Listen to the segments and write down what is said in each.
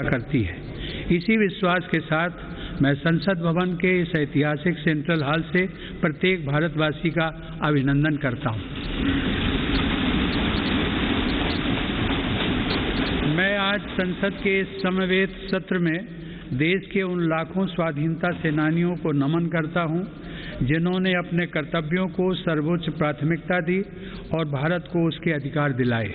करती है। इसी विश्वास के साथ मैं संसद भवन के इस ऐतिहासिक सेंट्रल हॉल से प्रत्येक भारतवासी का अभिनंदन करता हूं। मैं आज संसद के इस समवेत सत्र में देश के उन लाखों स्वाधीनता सेनानियों को नमन करता हूं जिन्होंने अपने कर्तव्यों को सर्वोच्च प्राथमिकता दी और भारत को उसके अधिकार दिलाए।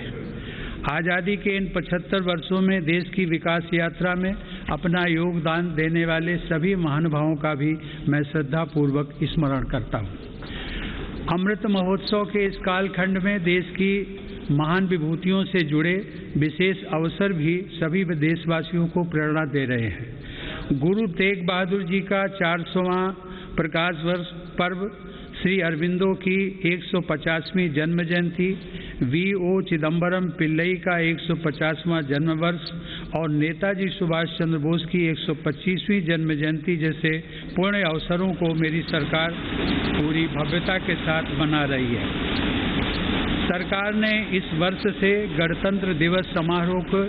आज़ादी के इन 75 वर्षों में देश की विकास यात्रा में अपना योगदान देने वाले सभी महानुभावों का भी मैं श्रद्धापूर्वक स्मरण करता हूँ। अमृत महोत्सव के इस कालखंड में देश की महान विभूतियों से जुड़े विशेष अवसर भी सभी देशवासियों को प्रेरणा दे रहे हैं। गुरु तेग बहादुर जी का 400वां प्रकाश वर्ष पर्व, श्री अरविंदो की 150वीं जन्म जयंती, V.O. चिदम्बरम पिल्लई का 150वां जन्म वर्ष और नेताजी सुभाष चंद्र बोस की 125वीं जन्म जयंती जैसे पुण्य अवसरों को मेरी सरकार पूरी भव्यता के साथ मना रही है। सरकार ने इस वर्ष से गणतंत्र दिवस समारोह को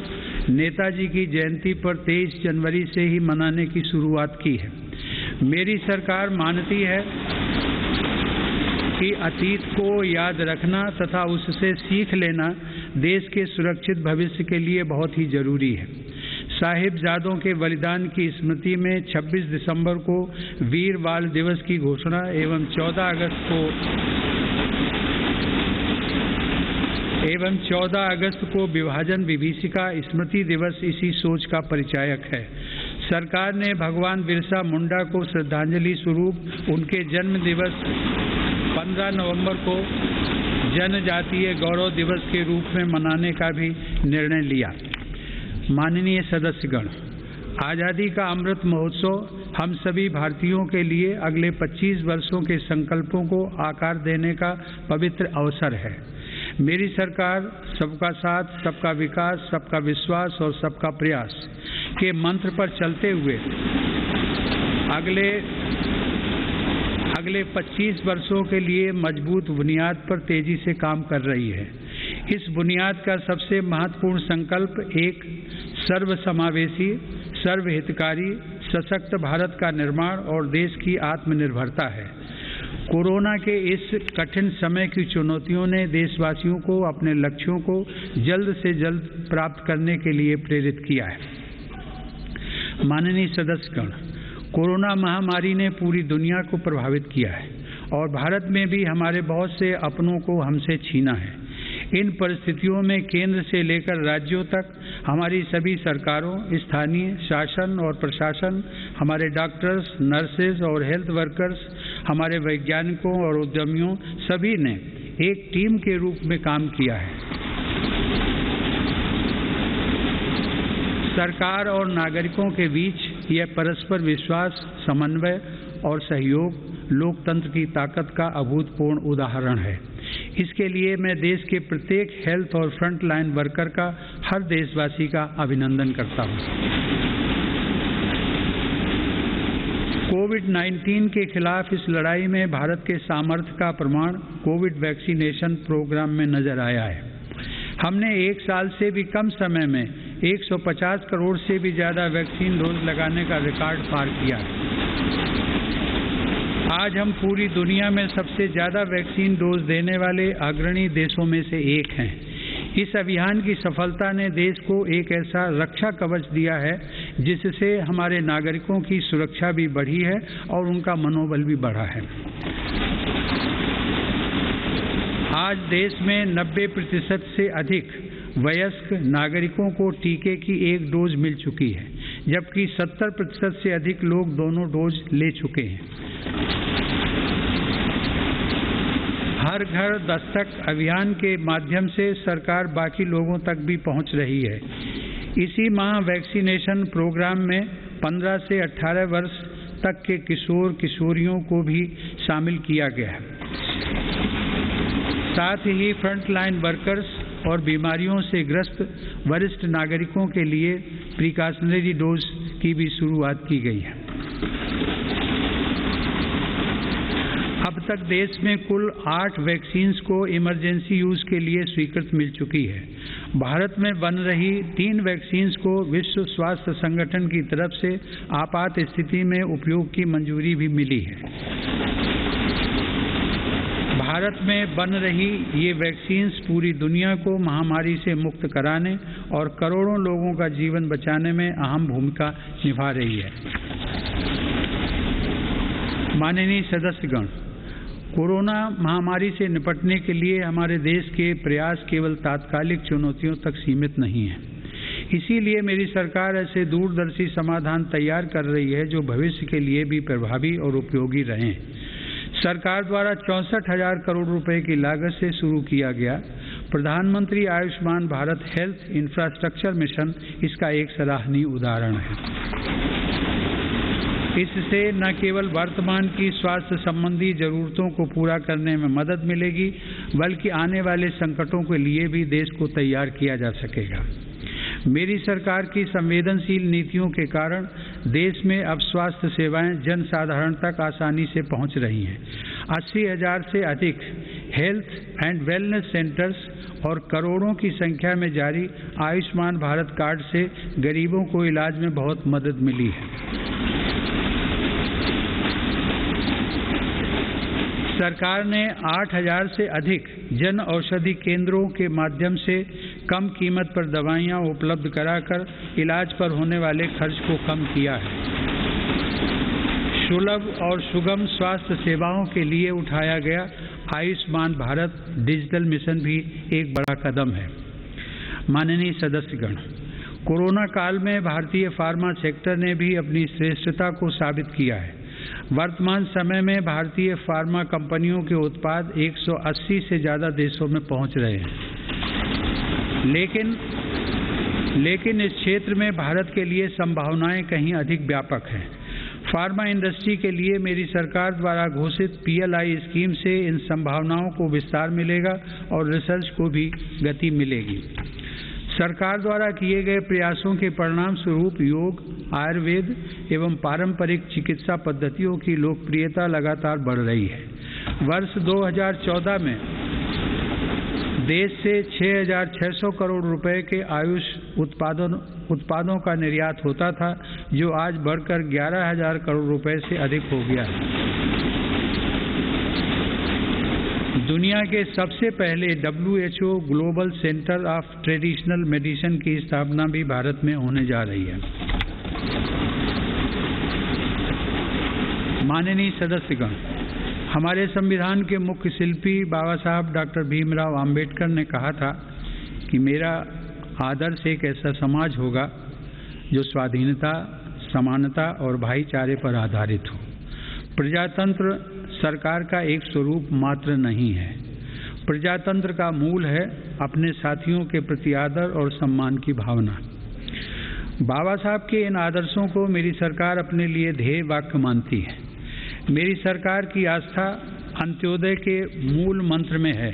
नेताजी की जयंती पर 23 जनवरी से ही मनाने की शुरुआत की है। मेरी सरकार मानती है कि अतीत को याद रखना तथा उससे सीख लेना देश के सुरक्षित भविष्य के लिए बहुत ही जरूरी है। साहिबजादों के बलिदान की स्मृति में 26 दिसंबर को वीर बाल दिवस की घोषणा एवं 14 अगस्त को विभाजन विभीषिका स्मृति दिवस इसी सोच का परिचायक है। सरकार ने भगवान बिरसा मुंडा को श्रद्धांजलि स्वरूप उनके जन्म दिवस 15 नवंबर को जनजातीय गौरव दिवस के रूप में मनाने का भी निर्णय लिया। माननीय सदस्यगण, आज़ादी का अमृत महोत्सव हम सभी भारतीयों के लिए अगले 25 वर्षों के संकल्पों को आकार देने का पवित्र अवसर है। मेरी सरकार सबका साथ, सबका विकास, सबका विश्वास और सबका प्रयास के मंत्र पर चलते हुए अगले 25 वर्षों के लिए मजबूत बुनियाद पर तेजी से काम कर रही है। इस बुनियाद का सबसे महत्वपूर्ण संकल्प एक सर्वसमावेशी, सर्वहितकारी, सशक्त भारत का निर्माण और देश की आत्मनिर्भरता है। कोरोना के इस कठिन समय की चुनौतियों ने देशवासियों को अपने लक्ष्यों को जल्द से जल्द प्राप्त करने के लिए प्रेरित किया है। माननीय सदस्यगण, कोरोना महामारी ने पूरी दुनिया को प्रभावित किया है और भारत में भी हमारे बहुत से अपनों को हमसे छीना है। इन परिस्थितियों में केंद्र से लेकर राज्यों तक हमारी सभी सरकारों, स्थानीय शासन और प्रशासन, हमारे डॉक्टर्स, नर्सेज और हेल्थ वर्कर्स, हमारे वैज्ञानिकों और उद्यमियों सभी ने एक टीम के रूप में काम किया है। सरकार और नागरिकों के बीच यह परस्पर विश्वास, समन्वय और सहयोग लोकतंत्र की ताकत का अभूतपूर्व उदाहरण है। इसके लिए मैं देश के प्रत्येक हेल्थ और फ्रंट लाइन वर्कर का, हर देशवासी का अभिनंदन करता हूं। कोविड-19 के खिलाफ इस लड़ाई में भारत के सामर्थ्य का प्रमाण कोविड वैक्सीनेशन प्रोग्राम में नजर आया है। हमने 1 साल से भी कम समय में 150 करोड़ से भी ज़्यादा वैक्सीन डोज लगाने का रिकॉर्ड पार किया है। आज हम पूरी दुनिया में सबसे ज़्यादा वैक्सीन डोज देने वाले अग्रणी देशों में से एक हैं। इस अभियान की सफलता ने देश को एक ऐसा रक्षा कवच दिया है जिससे हमारे नागरिकों की सुरक्षा भी बढ़ी है और उनका मनोबल भी बढ़ा है। आज देश में 90% से अधिक वयस्क नागरिकों को टीके की 1 डोज मिल चुकी है, जबकि 70% से अधिक लोग दोनों डोज ले चुके हैं। हर घर दस्तक अभियान के माध्यम से सरकार बाकी लोगों तक भी पहुंच रही है। इसी माह वैक्सीनेशन प्रोग्राम में 15 से 18 वर्ष तक के किशोर किशोरियों को भी शामिल किया गया है। साथ ही फ्रंट लाइन वर्कर्स और बीमारियों से ग्रस्त वरिष्ठ नागरिकों के लिए प्रिकॉशनरी डोज की भी शुरुआत की गई है। अब तक देश में कुल 8 वैक्सीन्स को इमरजेंसी यूज के लिए स्वीकृति मिल चुकी है। भारत में बन रही 3 वैक्सीन्स को विश्व स्वास्थ्य संगठन की तरफ से आपात स्थिति में उपयोग की मंजूरी भी मिली है। भारत में बन रही ये वैक्सीन्स पूरी दुनिया को महामारी से मुक्त कराने और करोड़ों लोगों का जीवन बचाने में अहम भूमिका निभा रही है। माननीय सदस्यगण, कोरोना महामारी से निपटने के लिए हमारे देश के प्रयास केवल तात्कालिक चुनौतियों तक सीमित नहीं है। इसीलिए मेरी सरकार ऐसे दूरदर्शी समाधान तैयार कर रही है जो भविष्य के लिए भी प्रभावी और उपयोगी रहें। सरकार द्वारा 64,000 करोड़ रुपए की लागत से शुरू किया गया प्रधानमंत्री Ayushman Bharat health infrastructure mission इसका एक सराहनीय उदाहरण है। इससे न केवल वर्तमान की स्वास्थ्य संबंधी जरूरतों को पूरा करने में मदद मिलेगी, बल्कि आने वाले संकटों के लिए भी देश को तैयार किया जा सकेगा। मेरी सरकार की संवेदनशील नीतियों के कारण देश में अब स्वास्थ्य सेवाएं जन साधारण तक आसानी से पहुंच रही हैं। 80,000 से अधिक हेल्थ एंड वेलनेस सेंटर्स और करोड़ों की संख्या में जारी आयुष्मान भारत कार्ड से गरीबों को इलाज में बहुत मदद मिली है। सरकार ने 8,000 से अधिक जन औषधि केंद्रों के माध्यम से कम कीमत पर दवाइयां उपलब्ध कराकर इलाज पर होने वाले खर्च को कम किया है। सुलभ और सुगम स्वास्थ्य सेवाओं के लिए उठाया गया आयुष्मान भारत डिजिटल मिशन भी एक बड़ा कदम है। माननीय सदस्यगण, कोरोना काल में भारतीय फार्मा सेक्टर ने भी अपनी श्रेष्ठता को साबित किया है। वर्तमान समय में भारतीय फार्मा कंपनियों के उत्पाद 180 से ज़्यादा देशों में पहुंच रहे हैं। लेकिन इस क्षेत्र में भारत के लिए संभावनाएं कहीं अधिक व्यापक हैं। फार्मा इंडस्ट्री के लिए मेरी सरकार द्वारा घोषित PLI स्कीम से इन संभावनाओं को विस्तार मिलेगा और रिसर्च को भी गति मिलेगी। सरकार द्वारा किए गए प्रयासों के परिणाम स्वरूप योग, आयुर्वेद एवं पारंपरिक चिकित्सा पद्धतियों की लोकप्रियता लगातार बढ़ रही है। वर्ष 2014 में देश से 6,600 करोड़ रुपए के आयुष उत्पादों का निर्यात होता था, जो आज बढ़कर 11,000 करोड़ रुपए से अधिक हो गया है। दुनिया के सबसे पहले WHO global centre of traditional medicine की स्थापना भी भारत में होने जा रही है। माननीय सदस्यगण, हमारे संविधान के मुख्य शिल्पी बाबा साहब डॉक्टर भीमराव अंबेडकर ने कहा था कि मेरा आदर्श एक ऐसा समाज होगा जो स्वाधीनता, समानता और भाईचारे पर आधारित हो। प्रजातंत्र सरकार का एक स्वरूप मात्र नहीं है। प्रजातंत्र का मूल है अपने साथियों के प्रति आदर और सम्मान की भावना। बाबा साहब के इन आदर्शों को मेरी सरकार अपने लिए ध्येय वाक्य मानती है। मेरी सरकार की आस्था अंत्योदय के मूल मंत्र में है,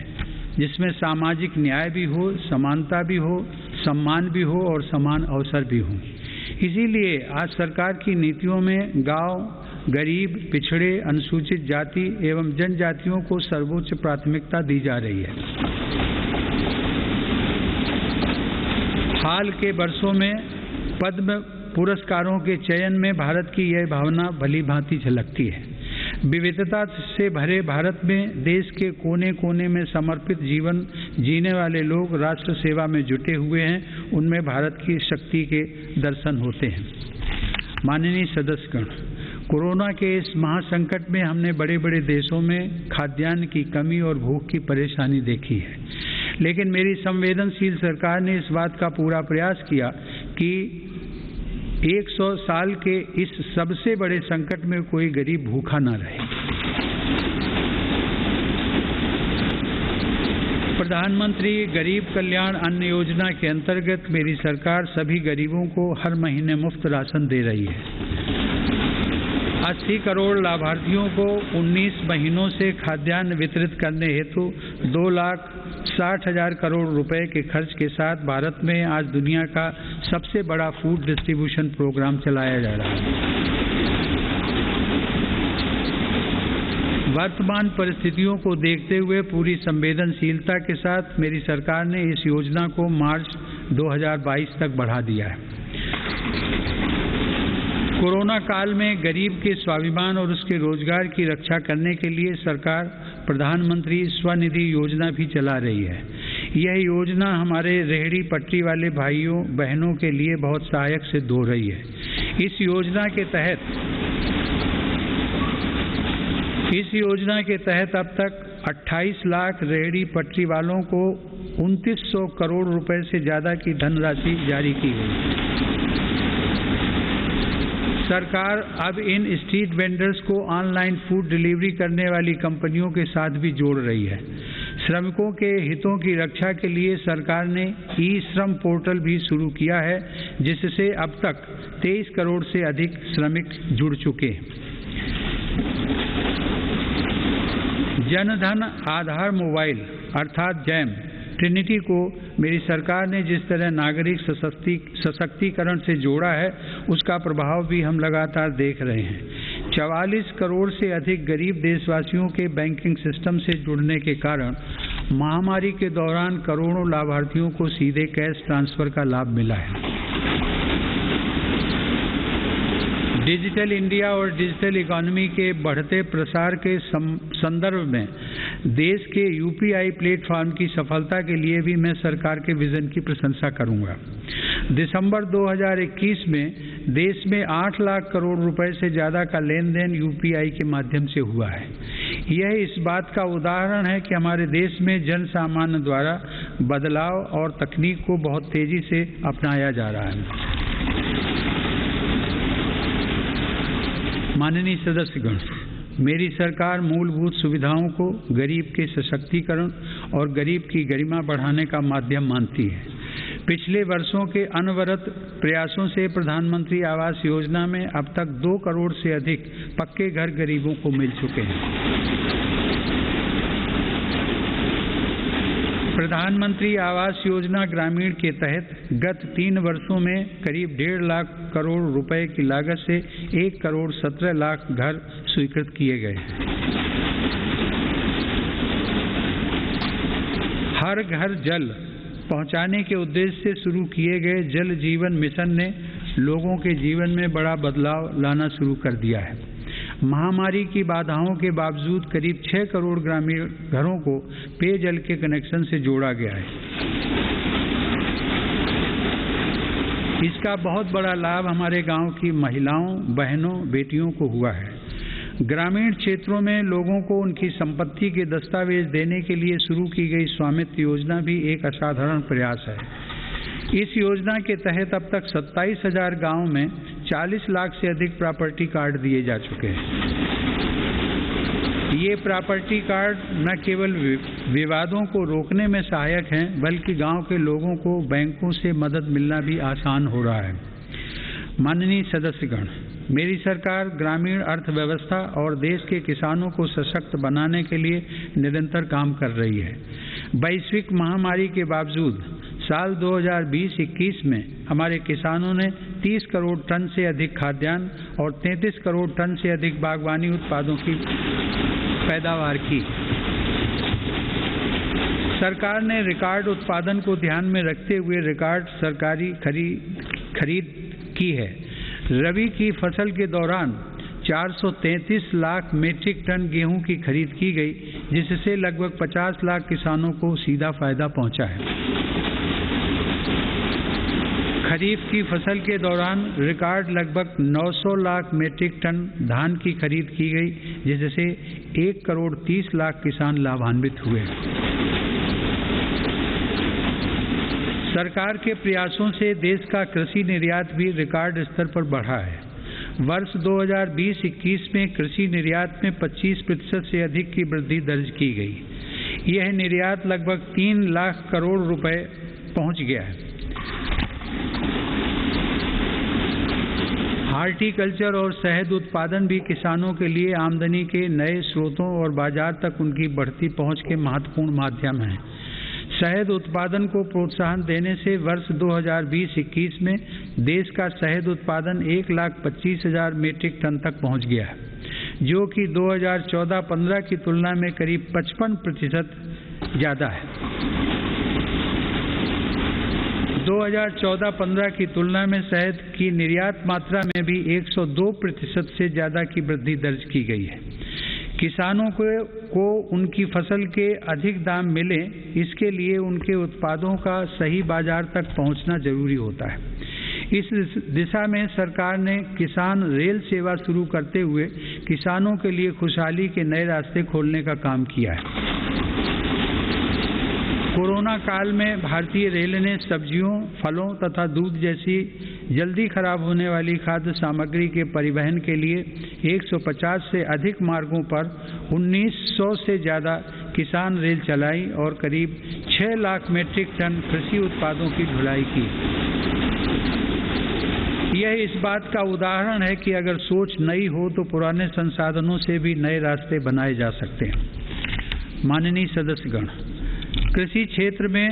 जिसमें सामाजिक न्याय भी हो, समानता भी हो, सम्मान भी हो और समान अवसर भी हो। इसीलिए आज सरकार की नीतियों में गांव, गरीब, पिछड़े, अनुसूचित जाति एवं जनजातियों को सर्वोच्च प्राथमिकता दी जा रही है। हाल के वर्षों में पद्म पुरस्कारों के चयन में भारत की यह भावना भली भांति झलकती है। विविधता से भरे भारत में देश के कोने कोने में समर्पित जीवन जीने वाले लोग राष्ट्र सेवा में जुटे हुए हैं। उनमें भारत की शक्ति के दर्शन होते हैं। माननीय सदस्यगण, कोरोना के इस महासंकट में हमने बड़े बड़े देशों में खाद्यान्न की कमी और भूख की परेशानी देखी है, लेकिन मेरी संवेदनशील सरकार ने इस बात का पूरा प्रयास किया कि 100 साल के इस सबसे बड़े संकट में कोई गरीब भूखा न रहे। प्रधानमंत्री गरीब कल्याण अन्न योजना के अंतर्गत मेरी सरकार सभी गरीबों को हर महीने मुफ्त राशन दे रही है। 80 करोड़ लाभार्थियों को 19 महीनों से खाद्यान्न वितरित करने हेतु 2,60,000 करोड़ रुपए के खर्च के साथ भारत में आज दुनिया का सबसे बड़ा फूड डिस्ट्रीब्यूशन प्रोग्राम चलाया जा रहा है। वर्तमान परिस्थितियों को देखते हुए पूरी संवेदनशीलता के साथ मेरी सरकार ने इस योजना को मार्च 2022 तक बढ़ा दिया है। कोरोना काल में गरीब के स्वाभिमान और उसके रोजगार की रक्षा करने के लिए सरकार प्रधानमंत्री स्वनिधि योजना भी चला रही है। यह योजना हमारे रेहड़ी पटरी वाले भाइयों बहनों के लिए बहुत सहायक सिद्ध हो रही है। इस योजना के तहत अब तक 28 लाख रेहड़ी पटरी वालों को 2900 करोड़ रुपए से ज्यादा की धनराशि जारी की गई। सरकार अब इन स्ट्रीट वेंडर्स को ऑनलाइन फूड डिलीवरी करने वाली कंपनियों के साथ भी जोड़ रही है। श्रमिकों के हितों की रक्षा के लिए सरकार ने ई-श्रम पोर्टल भी शुरू किया है, जिससे अब तक 23 करोड़ से अधिक श्रमिक जुड़ चुके। जनधन आधार मोबाइल अर्थात जैम ट्रिनिटी को मेरी सरकार ने जिस तरह नागरिक सशक्तिकरण से जोड़ा है, उसका प्रभाव भी हम लगातार देख रहे हैं। 44 करोड़ से अधिक गरीब देशवासियों के बैंकिंग सिस्टम से जुड़ने के कारण महामारी के दौरान करोड़ों लाभार्थियों को सीधे कैश ट्रांसफर का लाभ मिला है। डिजिटल इंडिया और डिजिटल इकोनॉमी के बढ़ते प्रसार के संदर्भ में देश के यूपीआई प्लेटफॉर्म की सफलता के लिए भी मैं सरकार के विजन की प्रशंसा करूंगा। दिसंबर 2021 में देश में 8 लाख करोड़ रुपए से ज्यादा का लेन देन यूपीआई के माध्यम से हुआ है। यह इस बात का उदाहरण है कि हमारे देश में जन सामान्य द्वारा बदलाव और तकनीक को बहुत तेजी से अपनाया जा रहा है। माननीय सदस्यगण, मेरी सरकार मूलभूत सुविधाओं को गरीब के सशक्तिकरण और गरीब की गरिमा बढ़ाने का माध्यम मानती है। पिछले वर्षों के अनवरत प्रयासों से प्रधानमंत्री आवास योजना में अब तक 2 करोड़ से अधिक पक्के घर गरीबों को मिल चुके हैं। प्रधानमंत्री आवास योजना ग्रामीण के तहत गत 3 वर्षों में करीब 1.5 लाख करोड़ रुपए की लागत से 1 करोड़ 17 लाख घर स्वीकृत किए गए। हर घर जल पहुंचाने के उद्देश्य से शुरू किए गए जल जीवन मिशन ने लोगों के जीवन में बड़ा बदलाव लाना शुरू कर दिया है। महामारी की बाधाओं के बावजूद करीब 6 करोड़ ग्रामीण घरों को पेयजल के कनेक्शन से जोड़ा गया है। इसका बहुत बड़ा लाभ हमारे गांव की महिलाओं, बहनों, बेटियों को हुआ है। ग्रामीण क्षेत्रों में लोगों को उनकी संपत्ति के दस्तावेज देने के लिए शुरू की गई स्वामित्व योजना भी एक असाधारण प्रयास है। इस योजना के तहत अब तक 27,000 गाँव में 40 लाख से अधिक प्रॉपर्टी कार्ड दिए जा चुके हैं। ये प्रॉपर्टी कार्ड न केवल विवादों को रोकने में सहायक हैं, बल्कि गांव के लोगों को बैंकों से मदद मिलना भी आसान हो रहा है। माननीय सदस्यगण, मेरी सरकार ग्रामीण अर्थव्यवस्था और देश के किसानों को सशक्त बनाने के लिए निरंतर काम कर रही है। वैश्विक महामारी के बावजूद साल 2020-21 में हमारे किसानों ने 30 करोड़ टन से अधिक खाद्यान्न और 33 करोड़ टन से अधिक बागवानी उत्पादों की पैदावार की। सरकार ने रिकॉर्ड उत्पादन को ध्यान में रखते हुए रिकॉर्ड सरकारी खरीद की है। रबी की फसल के दौरान 433 लाख मीट्रिक टन गेहूं की खरीद की गई, जिससे लगभग 50 लाख किसानों को सीधा फायदा पहुंचा है। खरीफ की फसल के दौरान रिकॉर्ड लगभग 900 लाख मीट्रिक टन धान की खरीद की गई, जिससे 1 करोड़ 30 लाख किसान लाभान्वित हुए। सरकार के प्रयासों से देश का कृषि निर्यात भी रिकॉर्ड स्तर पर बढ़ा है। वर्ष 2020-21 में कृषि निर्यात में 25% से अधिक की वृद्धि दर्ज की गई। यह निर्यात लगभग 3 लाख करोड़ रुपए पहुंच गया है। हॉर्टिकल्चर और शहद उत्पादन भी किसानों के लिए आमदनी के नए स्रोतों और बाजार तक उनकी बढ़ती पहुंच के महत्वपूर्ण माध्यम हैं। शहद उत्पादन को प्रोत्साहन देने से वर्ष 2020-21 में देश का शहद उत्पादन 1,25,000 मीट्रिक टन तक पहुंच गया है, जो कि 2014-15 की तुलना में करीब 55% ज़्यादा है। 2014-15 की तुलना में शहद की निर्यात मात्रा में भी 102% से ज़्यादा की वृद्धि दर्ज की गई है। किसानों को उनकी फसल के अधिक दाम मिले, इसके लिए उनके उत्पादों का सही बाजार तक पहुंचना जरूरी होता है। इस दिशा में सरकार ने किसान रेल सेवा शुरू करते हुए किसानों के लिए खुशहाली के नए रास्ते खोलने का काम किया है। कोरोना काल में भारतीय रेल ने सब्जियों, फलों तथा दूध जैसी जल्दी खराब होने वाली खाद्य सामग्री के परिवहन के लिए 150 से अधिक मार्गों पर 1900 से ज़्यादा किसान रेल चलाई और करीब 6 लाख मीट्रिक टन कृषि उत्पादों की ढुलाई की। यह इस बात का उदाहरण है कि अगर सोच नई हो तो पुराने संसाधनों से भी नए रास्ते बनाए जा सकते हैं। माननीय सदस्यगण, कृषि क्षेत्र में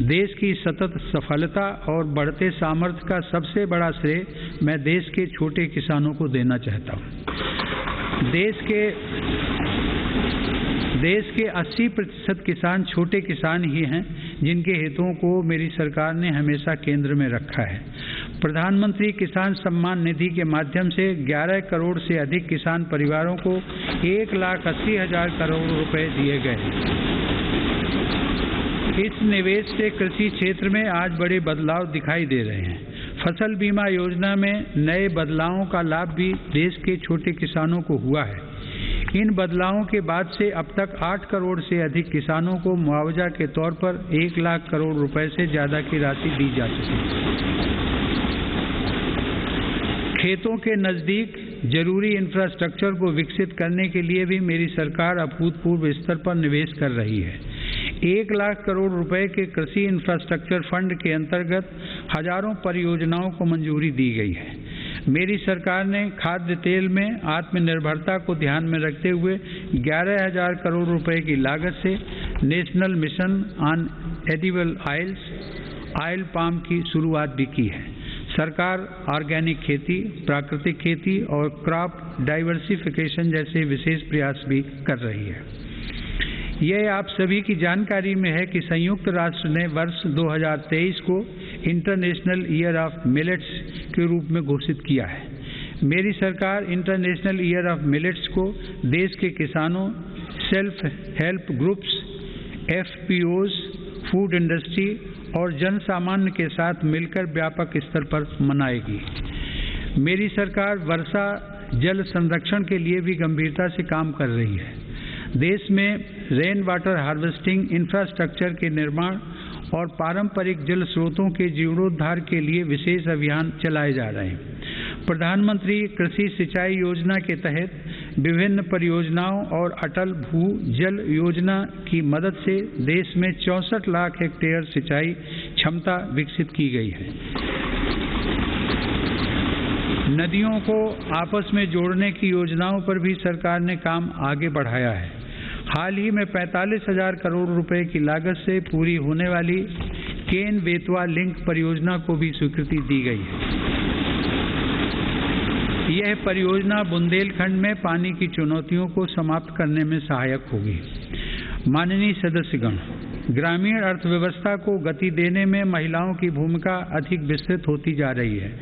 देश की सतत सफलता और बढ़ते सामर्थ्य का सबसे बड़ा श्रेय मैं देश के छोटे किसानों को देना चाहता हूँ। देश के 80% किसान छोटे किसान ही हैं, जिनके हितों को मेरी सरकार ने हमेशा केंद्र में रखा है। प्रधानमंत्री किसान सम्मान निधि के माध्यम से 11 करोड़ से अधिक किसान परिवारों को 1,80,000 करोड़ रुपए दिए गए। इस निवेश से कृषि क्षेत्र में आज बड़े बदलाव दिखाई दे रहे हैं। फसल बीमा योजना में नए बदलावों का लाभ भी देश के छोटे किसानों को हुआ है। इन बदलावों के बाद से अब तक 8 करोड़ से अधिक किसानों को मुआवजा के तौर पर 1 लाख करोड़ रुपए से ज़्यादा की राशि दी जा चुकी है। खेतों के नज़दीक जरूरी इंफ्रास्ट्रक्चर को विकसित करने के लिए भी मेरी सरकार अभूतपूर्व स्तर पर निवेश कर रही है। 1 लाख करोड़ रुपए के कृषि इंफ्रास्ट्रक्चर फंड के अंतर्गत हजारों परियोजनाओं को मंजूरी दी गई है। मेरी सरकार ने खाद्य तेल में आत्मनिर्भरता को ध्यान में रखते हुए 11,000 करोड़ रुपए की लागत से national mission on edible oil palm की शुरुआत भी की है। सरकार ऑर्गेनिक खेती, प्राकृतिक खेती और क्रॉप डाइवर्सिफिकेशन जैसे विशेष प्रयास भी कर रही है। यह आप सभी की जानकारी में है कि संयुक्त राष्ट्र ने वर्ष 2023 को इंटरनेशनल ईयर ऑफ मिलेट्स के रूप में घोषित किया है। मेरी सरकार इंटरनेशनल ईयर ऑफ मिलेट्स को देश के किसानों, self help groups, FPOs, food industry और जन सामान्य के साथ मिलकर व्यापक स्तर पर मनाएगी। मेरी सरकार वर्षा जल संरक्षण के लिए भी गंभीरता से काम कर रही है। देश में रेन वाटर हार्वेस्टिंग इंफ्रास्ट्रक्चर के निर्माण और पारंपरिक जल स्रोतों के जीर्णोद्धार के लिए विशेष अभियान चलाए जा रहे हैं। प्रधानमंत्री कृषि सिंचाई योजना के तहत विभिन्न परियोजनाओं और अटल भू जल योजना की मदद से देश में 64 लाख हेक्टेयर सिंचाई क्षमता विकसित की गई है। नदियों को आपस में जोड़ने की योजनाओं पर भी सरकार ने काम आगे बढ़ाया है। हाल ही में 45,000 करोड़ रुपए की लागत से पूरी होने वाली केन बेतवा लिंक परियोजना को भी स्वीकृति दी गई है। यह परियोजना बुंदेलखंड में पानी की चुनौतियों को समाप्त करने में सहायक होगी। माननीय सदस्यगण, ग्रामीण अर्थव्यवस्था को गति देने में महिलाओं की भूमिका अधिक विस्तृत होती जा रही है।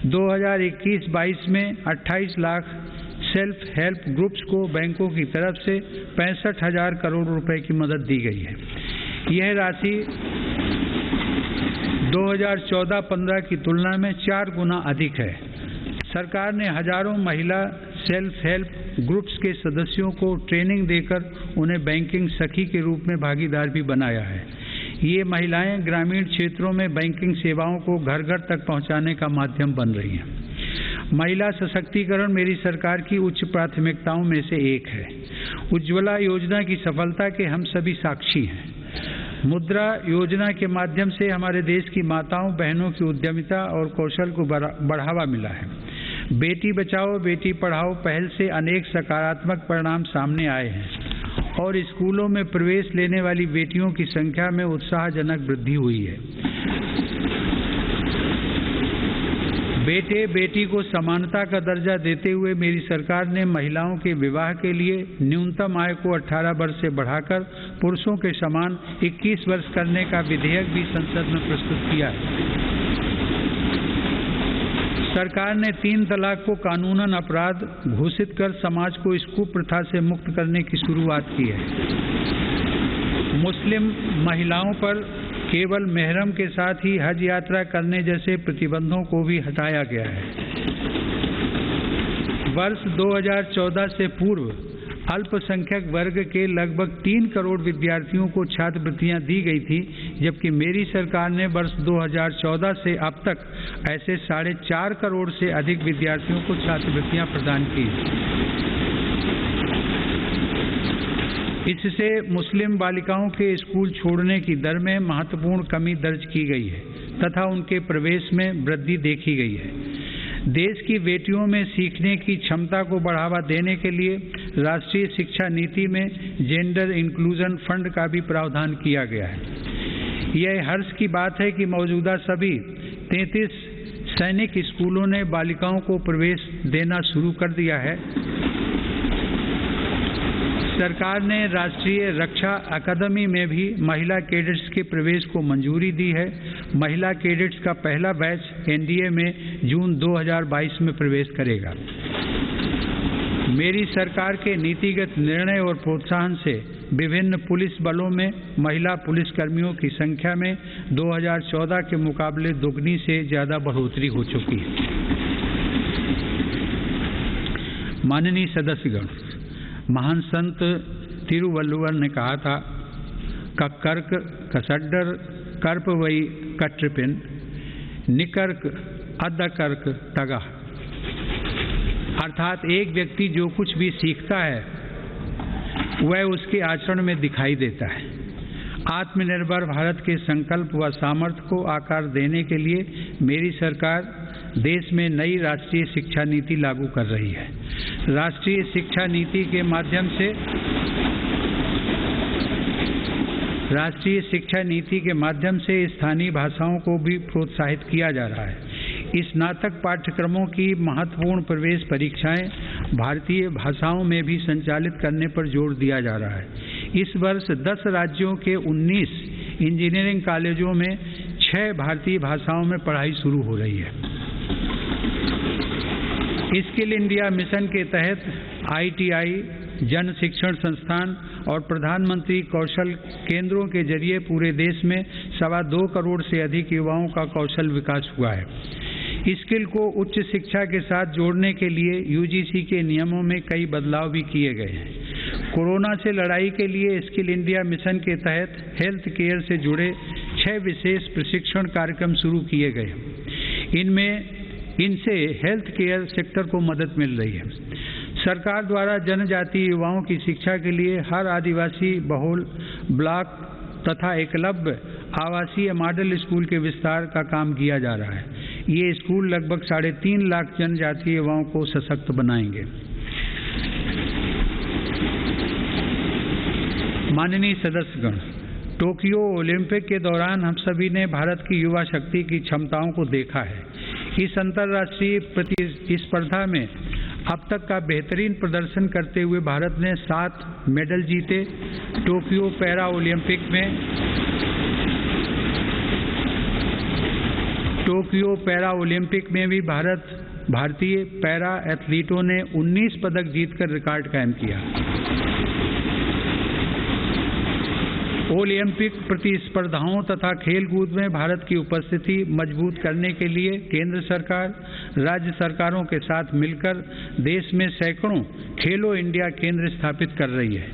2021-22 में 28 लाख सेल्फ हेल्प ग्रुप्स को बैंकों की तरफ से 65,000 करोड़ रुपए की मदद दी गई है। यह राशि 2014-15 की तुलना में 4 गुना अधिक है। सरकार ने हजारों महिला सेल्फ हेल्प ग्रुप्स के सदस्यों को ट्रेनिंग देकर उन्हें बैंकिंग सखी के रूप में भागीदार भी बनाया है। ये महिलाएं ग्रामीण क्षेत्रों में बैंकिंग सेवाओं को घर घर तक पहुंचाने का माध्यम बन रही हैं। महिला सशक्तिकरण मेरी सरकार की उच्च प्राथमिकताओं में से एक है। उज्ज्वला योजना की सफलता के हम सभी साक्षी हैं। मुद्रा योजना के माध्यम से हमारे देश की माताओं बहनों की उद्यमिता और कौशल को बढ़ावा मिला है। बेटी बचाओ बेटी पढ़ाओ पहल से अनेक सकारात्मक परिणाम सामने आए हैं और स्कूलों में प्रवेश लेने वाली बेटियों की संख्या में उत्साहजनक वृद्धि हुई है। बेटे बेटी को समानता का दर्जा देते हुए मेरी सरकार ने महिलाओं के विवाह के लिए न्यूनतम आय को 18 वर्ष से बढ़ाकर पुरुषों के समान 21 वर्ष करने का विधेयक भी संसद में प्रस्तुत किया है। सरकार ने 3 तलाक को कानूनन अपराध घोषित कर समाज को इस कुप्रथा से मुक्त करने की शुरुआत की है। मुस्लिम महिलाओं पर केवल मेहरम के साथ ही हज यात्रा करने जैसे प्रतिबंधों को भी हटाया गया है। वर्ष 2014 से पूर्व अल्पसंख्यक वर्ग के लगभग 3 करोड़ विद्यार्थियों को छात्रवृत्तियां दी गई थी, जबकि मेरी सरकार ने वर्ष 2014 से अब तक ऐसे 4.5 करोड़ से अधिक विद्यार्थियों को छात्रवृत्तियां प्रदान की। इससे मुस्लिम बालिकाओं के स्कूल छोड़ने की दर में महत्वपूर्ण कमी दर्ज की गई है तथा उनके प्रवेश में वृद्धि देखी गई है। देश की बेटियों में सीखने की क्षमता को बढ़ावा देने के लिए राष्ट्रीय शिक्षा नीति में जेंडर इंक्लूजन फंड का भी प्रावधान किया गया है। यह हर्ष की बात है कि मौजूदा सभी 33 सैनिक स्कूलों ने बालिकाओं को प्रवेश देना शुरू कर दिया है। सरकार ने राष्ट्रीय रक्षा अकादमी में भी महिला कैडेट्स के प्रवेश को मंजूरी दी है। महिला कैडेट्स का पहला बैच एनडीए में जून 2022 में प्रवेश करेगा। मेरी सरकार के नीतिगत निर्णय और प्रोत्साहन से विभिन्न पुलिस बलों में महिला पुलिसकर्मियों की संख्या में 2014 के मुकाबले दोगुनी से ज्यादा बढ़ोतरी हो चुकी है। माननीय सदस्यगण, महान संत तिरुवल्लुवर ने कहा था, कक्कर्क कसड्डर कर्प वई कट्रिपिन निकर्क अद्दकर्क टगा। अर्थात एक व्यक्ति जो कुछ भी सीखता है वह उसके आचरण में दिखाई देता है। आत्मनिर्भर भारत के संकल्प व सामर्थ्य को आकार देने के लिए मेरी सरकार देश में नई राष्ट्रीय शिक्षा नीति लागू कर रही है। राष्ट्रीय शिक्षा नीति के माध्यम से स्थानीय भाषाओं को भी प्रोत्साहित किया जा रहा है। स्नातक पाठ्यक्रमों की महत्वपूर्ण प्रवेश परीक्षाएं भारतीय भाषाओं में भी संचालित करने पर जोर दिया जा रहा है। इस वर्ष 10 राज्यों के 19 इंजीनियरिंग कॉलेजों में 6 भारतीय भाषाओं में पढ़ाई शुरू हो रही है। स्किल इंडिया मिशन के तहत ITI, जन शिक्षण संस्थान और प्रधानमंत्री कौशल केंद्रों के जरिए पूरे देश में 2.25 करोड़ से अधिक युवाओं का कौशल विकास हुआ है। स्किल को उच्च शिक्षा के साथ जोड़ने के लिए UGC के नियमों में कई बदलाव भी किए गए हैं। कोरोना से लड़ाई के लिए स्किल इंडिया मिशन के तहत हेल्थ केयर से जुड़े 6 विशेष प्रशिक्षण कार्यक्रम शुरू किए गए। इनसे हेल्थ केयर सेक्टर को मदद मिल रही है। सरकार द्वारा जनजातीय युवाओं की शिक्षा के लिए हर आदिवासी बहुल ब्लॉक तथा एकलव्य आवासीय मॉडल स्कूल के विस्तार का काम किया जा रहा है। ये स्कूल लगभग 3.5 लाख जनजातीय युवाओं को सशक्त बनाएंगे। माननीय सदस्यगण, टोक्यो ओलंपिक के दौरान हम सभी ने भारत की युवा शक्ति की क्षमताओं को देखा है। इस अंतर्राष्ट्रीय प्रतिस्पर्धा में अब तक का बेहतरीन प्रदर्शन करते हुए भारत ने 7 मेडल जीते। टोक्यो पैरा ओलंपिक में भी भारतीय पैरा एथलीटों ने 19 पदक जीतकर रिकॉर्ड कायम किया। ओलंपिक प्रतिस्पर्धाओं तथा खेलकूद में भारत की उपस्थिति मजबूत करने के लिए केंद्र सरकार, राज्य सरकारों के साथ मिलकर देश में सैकड़ों खेलो इंडिया केंद्र स्थापित कर रही है।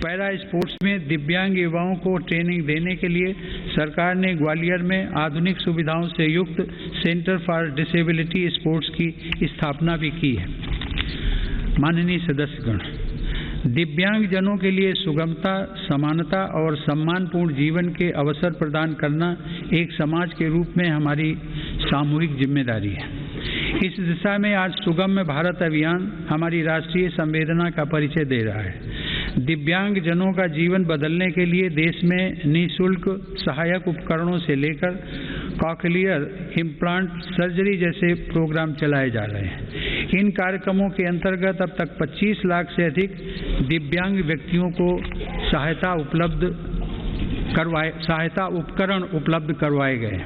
पैरा स्पोर्ट्स में दिव्यांग युवाओं को ट्रेनिंग देने के लिए सरकार ने ग्वालियर में आधुनिक सुविधाओं से युक्त सेंटर फॉर डिसेबिलिटी स्पोर्ट्स की स्थापना भी की है। माननीय सदस्यगण, दिव्यांग जनों के लिए सुगमता, समानता और सम्मानपूर्ण जीवन के अवसर प्रदान करना एक समाज के रूप में हमारी सामूहिक जिम्मेदारी है। इस दिशा में आज सुगम्य भारत अभियान हमारी राष्ट्रीय संवेदना का परिचय दे रहा है। दिव्यांग जनों का जीवन बदलने के लिए देश में निःशुल्क सहायक उपकरणों से लेकर कॉकलियर इम्प्लांट सर्जरी जैसे प्रोग्राम चलाए जा रहे हैं। इन कार्यक्रमों के अंतर्गत अब तक 25 लाख से अधिक दिव्यांग व्यक्तियों को सहायता उपकरण उपलब्ध करवाए गए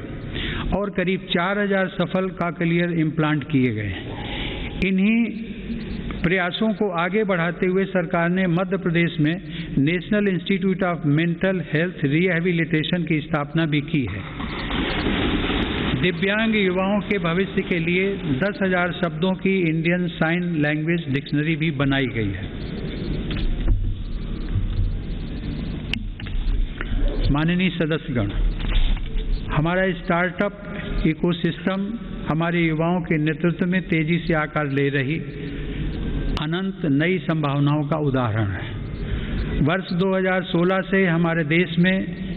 और करीब 4000 सफल कॉकलियर इम्प्लांट किए गए। इन्हीं प्रयासों को आगे बढ़ाते हुए सरकार ने मध्य प्रदेश में national institute of mental health rehabilitation की स्थापना भी की है। दिव्यांग युवाओं के भविष्य के लिए 10,000 शब्दों की इंडियन साइन लैंग्वेज डिक्शनरी भी बनाई गई है। माननीय सदस्यगण, हमारा स्टार्टअप इकोसिस्टम हमारे युवाओं के नेतृत्व में तेजी से आकार ले रही अनंत नई संभावनाओं का उदाहरण है। वर्ष 2016 से हमारे देश में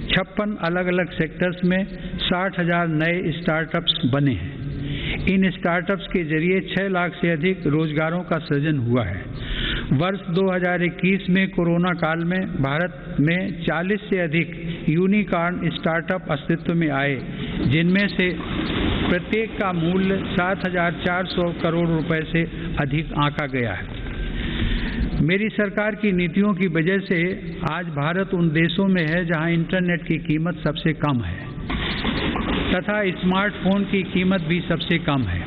56 अलग अलग सेक्टर्स में 60,000 नए स्टार्टअप्स बने हैं। इन स्टार्टअप्स के जरिए 6 लाख से अधिक रोजगारों का सृजन हुआ है। वर्ष 2021 में कोरोना काल में भारत में 40 से अधिक यूनिकॉर्न स्टार्टअप अस्तित्व में आए, जिनमें से प्रत्येक का मूल्य 7,400 करोड़ रुपए से अधिक आंका गया है। मेरी सरकार की नीतियों की वजह से आज भारत उन देशों में है जहां इंटरनेट की कीमत सबसे कम है तथा स्मार्टफोन की कीमत भी सबसे कम है।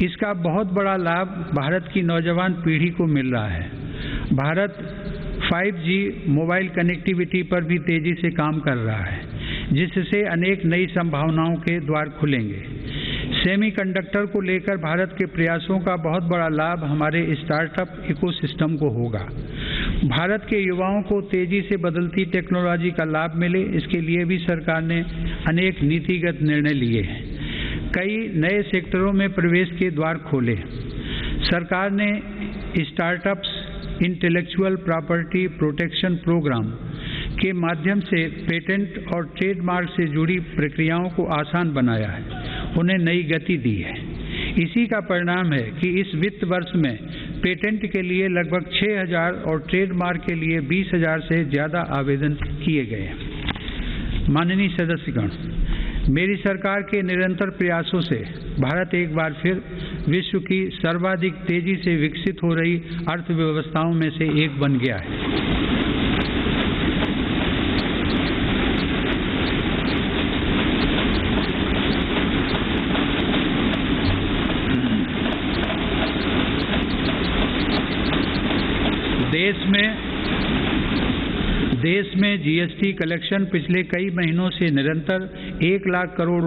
इसका बहुत बड़ा लाभ भारत की नौजवान पीढ़ी को मिल रहा है। भारत 5G मोबाइल कनेक्टिविटी पर भी तेजी से काम कर रहा है, जिससे अनेक नई संभावनाओं के द्वार खुलेंगे। सेमीकंडक्टर को लेकर भारत के प्रयासों का बहुत बड़ा लाभ हमारे स्टार्टअप इकोसिस्टम को होगा। भारत के युवाओं को तेजी से बदलती टेक्नोलॉजी का लाभ मिले, इसके लिए भी सरकार ने अनेक नीतिगत निर्णय लिए हैं। कई नए सेक्टरों में प्रवेश के द्वार खोले। सरकार ने startups intellectual property protection program के माध्यम से पेटेंट और ट्रेडमार्क से जुड़ी प्रक्रियाओं को आसान बनाया है, उन्हें नई गति दी है। इसी का परिणाम है कि इस वित्त वर्ष में पेटेंट के लिए लगभग 6,000 और ट्रेडमार्क के लिए 20,000 से ज़्यादा आवेदन किए गए। माननीय सदस्यगण, मेरी सरकार के निरंतर प्रयासों से भारत एक बार फिर विश्व की सर्वाधिक तेजी से विकसित हो रही अर्थव्यवस्थाओं में से एक बन गया है। देश में जीएसटी कलेक्शन पिछले कई महीनों से निरंतर 1 लाख करोड़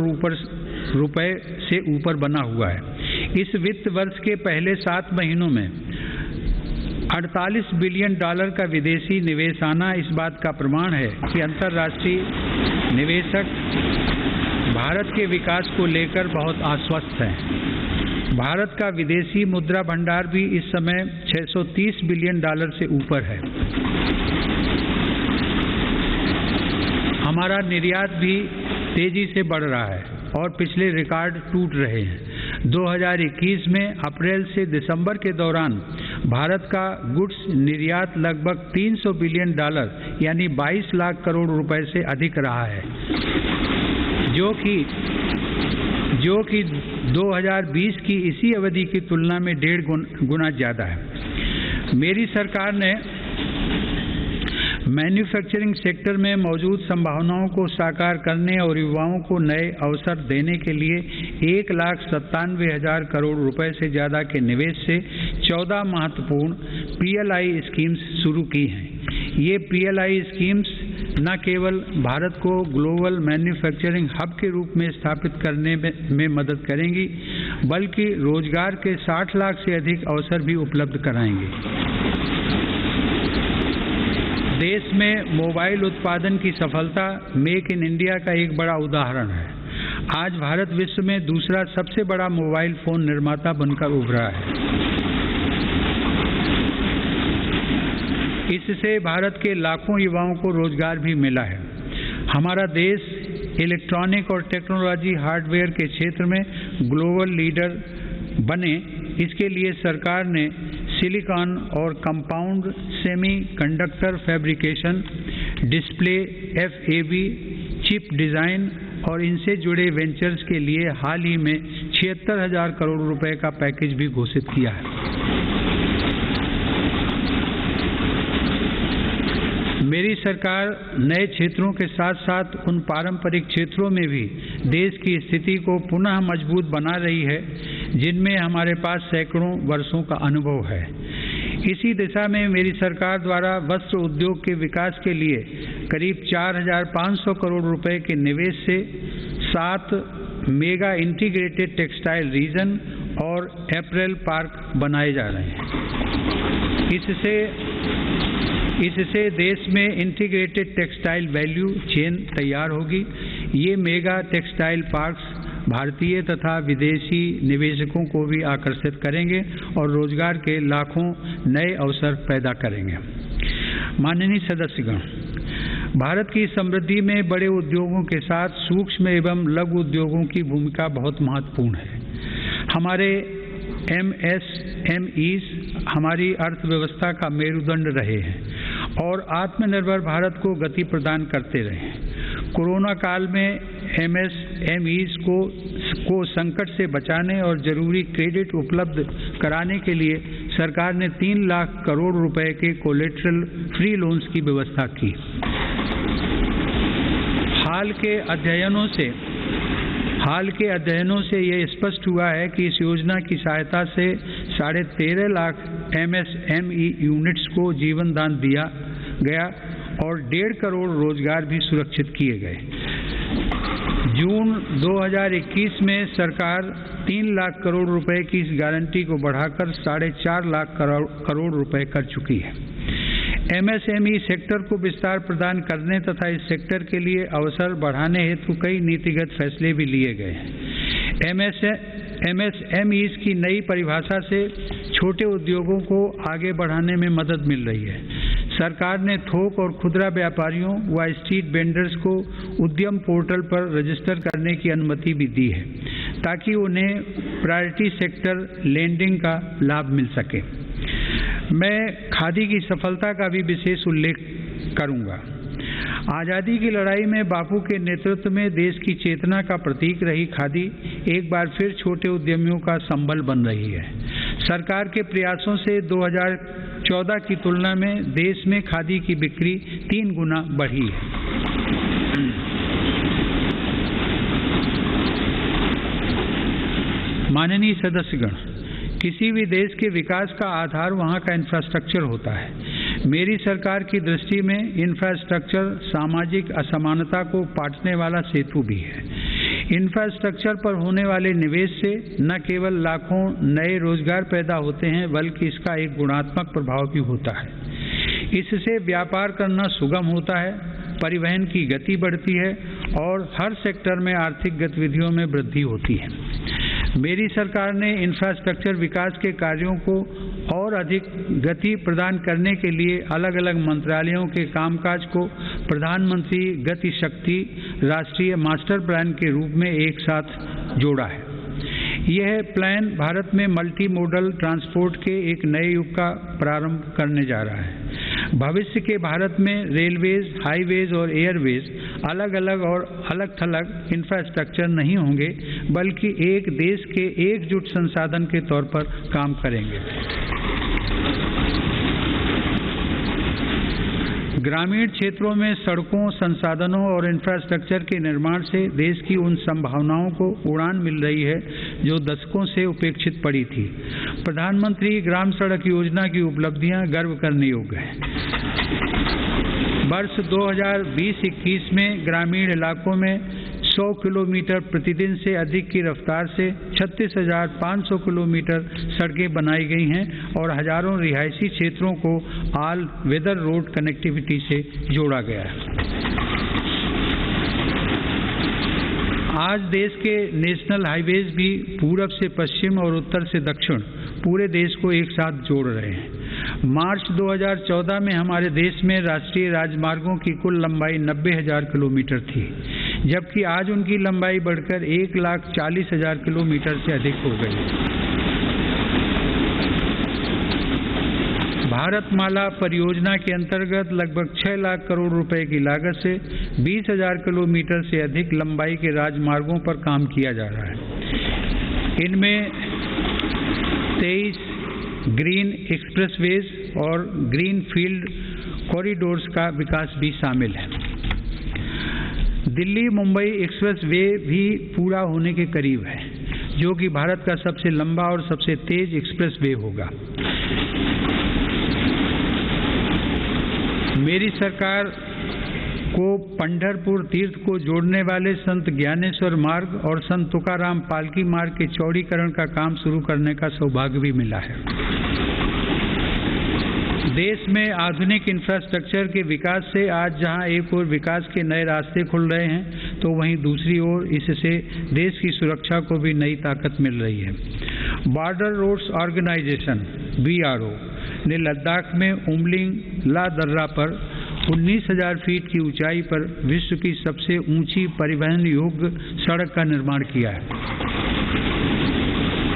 रुपए से ऊपर बना हुआ है। इस वित्त वर्ष के पहले 7 महीनों में 48 बिलियन डॉलर का विदेशी निवेश आना इस बात का प्रमाण है कि अंतर्राष्ट्रीय निवेशक भारत के विकास को लेकर बहुत आश्वस्त हैं। भारत का विदेशी मुद्रा भंडार भी इस समय 630 बिलियन डॉलर से ऊपर है। हमारा निर्यात भी तेजी से बढ़ रहा है और पिछले रिकॉर्ड टूट रहे हैं। 2021 में अप्रैल से दिसंबर के दौरान भारत का गुड्स निर्यात लगभग 300 बिलियन डॉलर यानी 22 लाख करोड़ रुपए से अधिक रहा है, जो कि 2020 की इसी अवधि की तुलना में 1.5 गुना ज़्यादा है। मेरी सरकार ने मैन्युफैक्चरिंग सेक्टर में मौजूद संभावनाओं को साकार करने और युवाओं को नए अवसर देने के लिए 1,97,000 करोड़ रुपए से ज़्यादा के निवेश से 14 महत्वपूर्ण PLI स्कीम्स शुरू की हैं। ये PLI स्कीम्स न केवल भारत को ग्लोबल मैन्युफैक्चरिंग हब के रूप में स्थापित करने में मदद करेंगी, बल्कि रोजगार के 60 लाख से अधिक अवसर भी उपलब्ध कराएंगे। देश में मोबाइल उत्पादन की सफलता मेक इन इंडिया का एक बड़ा उदाहरण है। आज भारत विश्व में दूसरा सबसे बड़ा मोबाइल फोन निर्माता बनकर उभरा है। इससे भारत के लाखों युवाओं को रोजगार भी मिला है। हमारा देश इलेक्ट्रॉनिक और टेक्नोलॉजी हार्डवेयर के क्षेत्र में ग्लोबल लीडर बने, इसके लिए सरकार ने सिलिकॉन और compound semiconductor fabrication, display, FAB, chip design और इनसे जुड़े वेंचर्स के लिए हाल ही में 76,000 करोड़ रुपए का पैकेज भी घोषित किया है। मेरी सरकार नए क्षेत्रों के साथ साथ उन पारंपरिक क्षेत्रों में भी देश की स्थिति को पुनः मजबूत बना रही है जिनमें हमारे पास सैकड़ों वर्षों का अनुभव है। इसी दिशा में मेरी सरकार द्वारा वस्त्र उद्योग के विकास के लिए करीब 4,500 करोड़ रुपए के निवेश से 7 मेगा इंटीग्रेटेड टेक्सटाइल रीजन और अपैरल पार्क बनाए जा रहे हैं। इससे देश में इंटीग्रेटेड टेक्सटाइल वैल्यू चेन तैयार होगी। ये मेगा टेक्सटाइल पार्क्स भारतीय तथा विदेशी निवेशकों को भी आकर्षित करेंगे और रोजगार के लाखों नए अवसर पैदा करेंगे। माननीय सदस्यगण, भारत की समृद्धि में बड़े उद्योगों के साथ सूक्ष्म एवं लघु उद्योगों की भूमिका बहुत महत्वपूर्ण है। हमारे MSMEs हमारी अर्थव्यवस्था का मेरुदंड रहे हैं और आत्मनिर्भर भारत को गति प्रदान करते रहे हैं। कोरोना काल में MSMEs को संकट से बचाने और जरूरी क्रेडिट उपलब्ध कराने के लिए सरकार ने 3 लाख करोड़ रुपए के कोलेटरल फ्री लोन्स की व्यवस्था की। हाल के अध्ययनों से यह स्पष्ट हुआ है कि इस योजना की सहायता से 13.5 लाख MSME यूनिट्स को जीवन दान दिया गया और 1.5 करोड़ रोजगार भी सुरक्षित किए गए। जून 2021 में सरकार 3 लाख करोड़ रुपए की इस गारंटी को बढ़ाकर 4.5 लाख करोड़ रुपए कर चुकी है। MSME सेक्टर को विस्तार प्रदान करने तथा इस सेक्टर के लिए अवसर बढ़ाने हेतु कई नीतिगत फैसले भी लिए गए हैं। MSMEs की नई परिभाषा से छोटे उद्योगों को आगे बढ़ाने में मदद मिल रही है। सरकार ने थोक और खुदरा व्यापारियों व स्ट्रीट वेंडर्स को उद्यम पोर्टल पर रजिस्टर करने की अनुमति भी दी है ताकि उन्हें प्रायोरिटी सेक्टर लेंडिंग का लाभ मिल सके। मैं खादी की सफलता का भी विशेष उल्लेख करूंगा। आज़ादी की लड़ाई में बापू के नेतृत्व में देश की चेतना का प्रतीक रही खादी एक बार फिर छोटे उद्यमियों का संबल बन रही है। सरकार के प्रयासों से 2014 की तुलना में देश में खादी की बिक्री 3 गुना बढ़ी है। माननीय सदस्यगण, किसी भी देश के विकास का आधार वहाँ का इंफ्रास्ट्रक्चर होता है। मेरी सरकार की दृष्टि में इंफ्रास्ट्रक्चर सामाजिक असमानता को पाटने वाला सेतु भी है। इंफ्रास्ट्रक्चर पर होने वाले निवेश से न केवल लाखों नए रोजगार पैदा होते हैं बल्कि इसका एक गुणात्मक प्रभाव भी होता है। इससे व्यापार करना सुगम होता है, परिवहन की गति बढ़ती है और हर सेक्टर में आर्थिक गतिविधियों में वृद्धि होती है। मेरी सरकार ने इंफ्रास्ट्रक्चर विकास के कार्यों को और अधिक गति प्रदान करने के लिए अलग अलग मंत्रालयों के कामकाज को प्रधानमंत्री गति शक्ति राष्ट्रीय मास्टर प्लान के रूप में एक साथ जोड़ा है। यह प्लान भारत में मल्टी मोडल ट्रांसपोर्ट के एक नए युग का प्रारंभ करने जा रहा है। भविष्य के भारत में रेलवेज, हाईवेज और एयरवेज अलग अलग और अलग थलग इंफ्रास्ट्रक्चर नहीं होंगे बल्कि एक देश के एकजुट संसाधन के तौर पर काम करेंगे। ग्रामीण क्षेत्रों में सड़कों, संसाधनों और इंफ्रास्ट्रक्चर के निर्माण से देश की उन संभावनाओं को उड़ान मिल रही है जो दशकों से उपेक्षित पड़ी थी। प्रधानमंत्री ग्राम सड़क योजना की उपलब्धियां गर्व करने योग्य हैं। वर्ष 2020-21 में ग्रामीण इलाकों में 100 किलोमीटर प्रतिदिन से अधिक की रफ्तार से 36,500 किलोमीटर सड़कें बनाई गई हैं और हजारों रिहायशी क्षेत्रों को ऑल वेदर रोड कनेक्टिविटी से जोड़ा गया है। आज देश के नेशनल हाईवेज भी पूरब से पश्चिम और उत्तर से दक्षिण पूरे देश को एक साथ जोड़ रहे हैं। मार्च 2014 में हमारे देश में राष्ट्रीय राजमार्गों की कुल लंबाई 90,000 किलोमीटर थी, जबकि आज उनकी लंबाई बढ़कर 1,40,000 किलोमीटर से अधिक हो गई। भारतमाला परियोजना के अंतर्गत लगभग 6 लाख करोड़ रुपए की लागत से 20,000 किलोमीटर से अधिक लंबाई के राजमार्गों पर काम किया जा रहा है। इनमें 23 ग्रीन एक्सप्रेसवेज और ग्रीन फील्ड कॉरिडोर्स का विकास भी शामिल है। दिल्ली मुंबई एक्सप्रेस वे भी पूरा होने के करीब है, जो कि भारत का सबसे लंबा और सबसे तेज एक्सप्रेस वे होगा। मेरी सरकार को पंढरपुर तीर्थ को जोड़ने वाले संत ज्ञानेश्वर मार्ग और संत तुकाराम पालकी मार्ग के चौड़ीकरण का काम शुरू करने का सौभाग्य भी मिला है। देश में आधुनिक इंफ्रास्ट्रक्चर के विकास से आज जहां एक ओर विकास के नए रास्ते खुल रहे हैं, तो वहीं दूसरी ओर इससे देश की सुरक्षा को भी नई ताकत मिल रही है। बॉर्डर रोड्स ऑर्गेनाइजेशन BRO ने लद्दाख में उमलिंग ला दर्रा पर 19,000 फीट की ऊंचाई पर विश्व की सबसे ऊंची परिवहन योग्य सड़क का निर्माण किया है।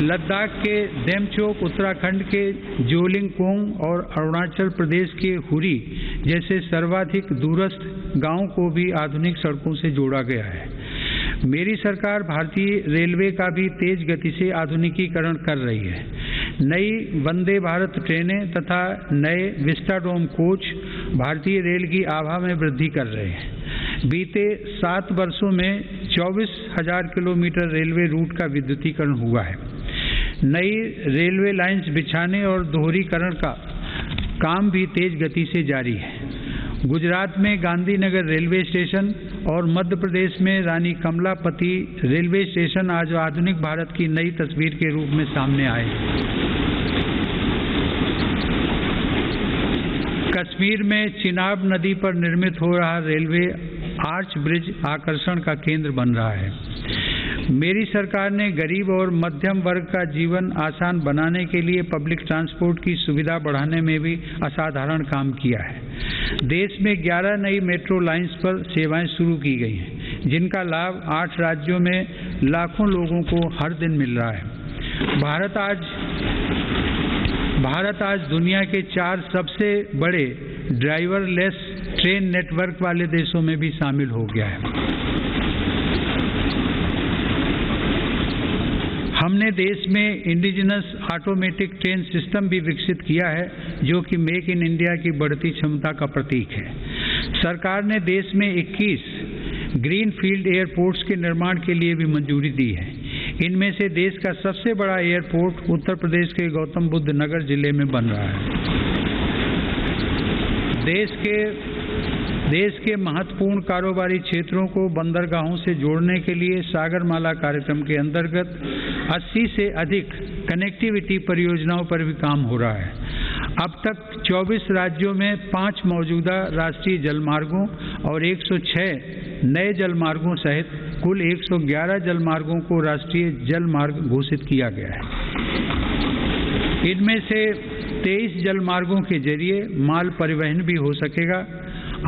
लद्दाख के डेमचोक, उत्तराखंड के जोलिंगकोंग और अरुणाचल प्रदेश के हुरी जैसे सर्वाधिक दूरस्थ गांवों को भी आधुनिक सड़कों से जोड़ा गया है। मेरी सरकार भारतीय रेलवे का भी तेज गति से आधुनिकीकरण कर रही है। नई वंदे भारत ट्रेनें तथा नए विस्टाडोम कोच भारतीय रेल की आभा में वृद्धि कर रहे हैं। बीते 7 वर्षों में 24,000 किलोमीटर रेलवे रूट का विद्युतीकरण हुआ है। नई रेलवे लाइंस बिछाने और दोहरीकरण का काम भी तेज गति से जारी है। गुजरात में गांधीनगर रेलवे स्टेशन और मध्य प्रदेश में रानी कमलापति रेलवे स्टेशन आज आधुनिक भारत की नई तस्वीर के रूप में सामने आए। कश्मीर में चिनाब नदी पर निर्मित हो रहा रेलवे आर्च ब्रिज आकर्षण का केंद्र बन रहा है। मेरी सरकार ने गरीब और मध्यम वर्ग का जीवन आसान बनाने के लिए पब्लिक ट्रांसपोर्ट की सुविधा बढ़ाने में भी असाधारण काम किया है। देश में 11 नई मेट्रो लाइंस पर सेवाएं शुरू की गई हैं, जिनका लाभ 8 राज्यों में लाखों लोगों को हर दिन मिल रहा है। भारत आज दुनिया के 4 सबसे बड़े ड्राइवरलेस ट्रेन नेटवर्क वाले देशों में भी शामिल हो गया है। हमने देश में इंडिजिनस ऑटोमेटिक ट्रेन सिस्टम भी विकसित किया है, जो कि मेक इन इंडिया की बढ़ती क्षमता का प्रतीक है। सरकार ने देश में 21 ग्रीन फील्ड एयरपोर्ट्स के निर्माण के लिए भी मंजूरी दी है। इनमें से देश का सबसे बड़ा एयरपोर्ट उत्तर प्रदेश के गौतम बुद्ध नगर जिले में बन रहा है। देश के महत्वपूर्ण कारोबारी क्षेत्रों को बंदरगाहों से जोड़ने के लिए सागरमाला कार्यक्रम के अंतर्गत 80 से अधिक कनेक्टिविटी परियोजनाओं पर भी काम हो रहा है। अब तक 24 राज्यों में 5 मौजूदा राष्ट्रीय जलमार्गों और 106 नए जलमार्गों सहित कुल 111 जलमार्गों को राष्ट्रीय जलमार्ग घोषित किया गया है। इनमें से 23 जलमार्गों के जरिए माल परिवहन भी हो सकेगा।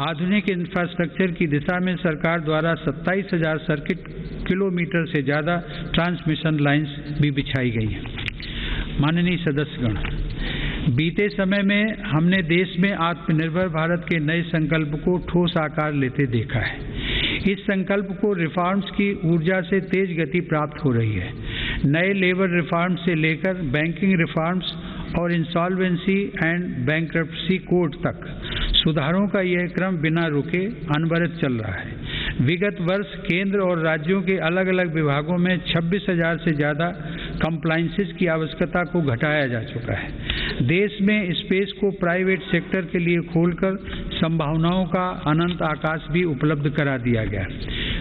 आधुनिक इंफ्रास्ट्रक्चर की दिशा में सरकार द्वारा 27,000 सर्किट किलोमीटर से ज़्यादा ट्रांसमिशन लाइंस भी बिछाई गई हैं। माननीय सदस्यगण, बीते समय में हमने देश में आत्मनिर्भर भारत के नए संकल्प को ठोस आकार लेते देखा है। इस संकल्प को रिफॉर्म्स की ऊर्जा से तेज गति प्राप्त हो रही है। नए लेबर रिफॉर्म्स से लेकर बैंकिंग रिफॉर्म्स और इंसॉल्वेंसी एंड बैंक्रप्सी कोड तक सुधारों का यह क्रम बिना रुके अनवरत चल रहा है। विगत वर्ष केंद्र और राज्यों के अलग अलग विभागों में 26,000 से ज़्यादा कंप्लायंसेस की आवश्यकता को घटाया जा चुका है। देश में स्पेस को प्राइवेट सेक्टर के लिए खोलकर संभावनाओं का अनंत आकाश भी उपलब्ध करा दिया गया।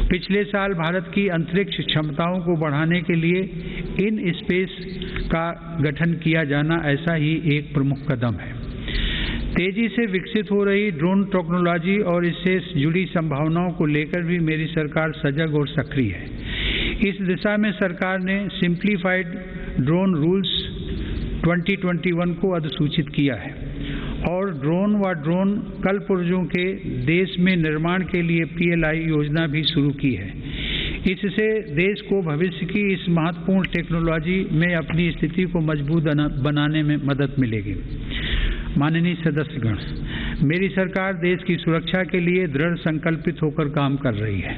पिछले साल भारत की अंतरिक्ष क्षमताओं को बढ़ाने के लिए इन स्पेस का गठन किया जाना ऐसा ही एक प्रमुख कदम है। तेजी से विकसित हो रही ड्रोन टेक्नोलॉजी और इससे जुड़ी संभावनाओं को लेकर भी मेरी सरकार सजग और सक्रिय है। इस दिशा में सरकार ने सिंप्लीफाइड ड्रोन रूल्स 2021 को अधिसूचित किया है और ड्रोन व ड्रोन कलपुर्जों के देश में निर्माण के लिए PLI योजना भी शुरू की है। इससे देश को भविष्य की इस महत्वपूर्ण टेक्नोलॉजी में अपनी स्थिति को मजबूत बनाने में मदद मिलेगी। माननीय सदस्यगण, मेरी सरकार देश की सुरक्षा के लिए दृढ़ संकल्पित होकर काम कर रही है।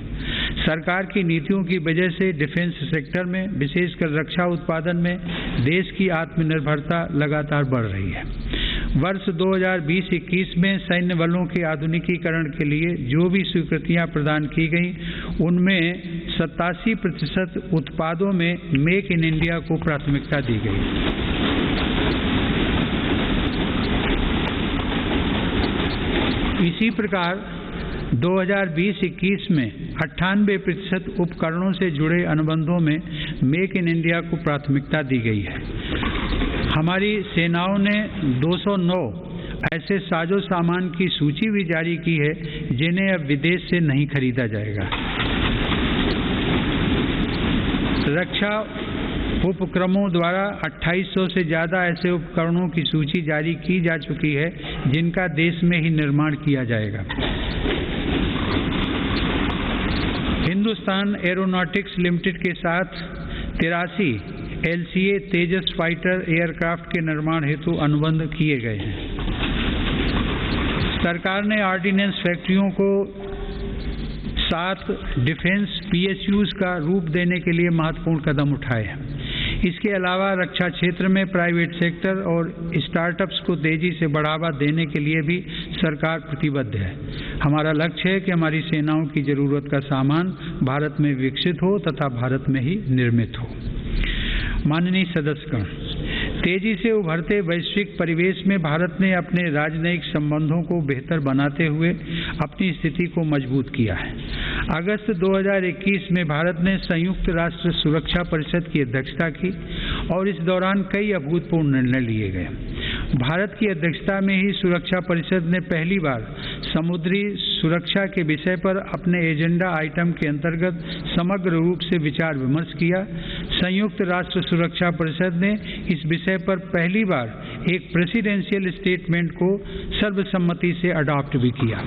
सरकार की नीतियों की वजह से डिफेंस सेक्टर में, विशेषकर रक्षा उत्पादन में देश की आत्मनिर्भरता लगातार बढ़ रही है। वर्ष 2020-21 में सैन्य बलों के आधुनिकीकरण के लिए जो भी स्वीकृतियां प्रदान की गईं, उनमें 87% उत्पादों में मेक इन इंडिया को प्राथमिकता दी गई। इसी प्रकार 2020-21 में 98% उपकरणों से जुड़े अनुबंधों में मेक इन इंडिया को प्राथमिकता दी गई है। हमारी सेनाओं ने 209 ऐसे साजो सामान की सूची भी जारी की है जिन्हें अब विदेश से नहीं खरीदा जाएगा। रक्षा उपक्रमों द्वारा 2800 से ज़्यादा ऐसे उपकरणों की सूची जारी की जा चुकी है जिनका देश में ही निर्माण किया जाएगा। हिंदुस्तान एरोनॉटिक्स लिमिटेड के साथ 83 LCA तेजस फाइटर एयरक्राफ्ट के निर्माण हेतु अनुबंध किए गए हैं। सरकार ने ऑर्डिनेंस फैक्ट्रियों को 7 डिफेंस PSUs का रूप देने के लिए महत्वपूर्ण कदम उठाए हैं। इसके अलावा रक्षा क्षेत्र में प्राइवेट सेक्टर और स्टार्टअप्स को तेजी से बढ़ावा देने के लिए भी सरकार प्रतिबद्ध है। हमारा लक्ष्य है कि हमारी सेनाओं की जरूरत का सामान भारत में विकसित हो तथा भारत में ही निर्मित हो। माननीय सदस्यगण, तेजी से उभरते वैश्विक परिवेश में भारत ने अपने राजनयिक संबंधों को बेहतर बनाते हुए अपनी स्थिति को मजबूत किया है। अगस्त 2021 में भारत ने संयुक्त राष्ट्र सुरक्षा परिषद की अध्यक्षता की और इस दौरान कई अभूतपूर्व निर्णय लिए गए। भारत की अध्यक्षता में ही सुरक्षा परिषद ने पहली बार समुद्री सुरक्षा के विषय पर अपने एजेंडा आइटम के अंतर्गत समग्र रूप से विचार विमर्श किया। संयुक्त राष्ट्र सुरक्षा परिषद ने इस विषय पर पहली बार एक प्रेसिडेंशियल स्टेटमेंट को सर्वसम्मति से अडॉप्ट भी किया।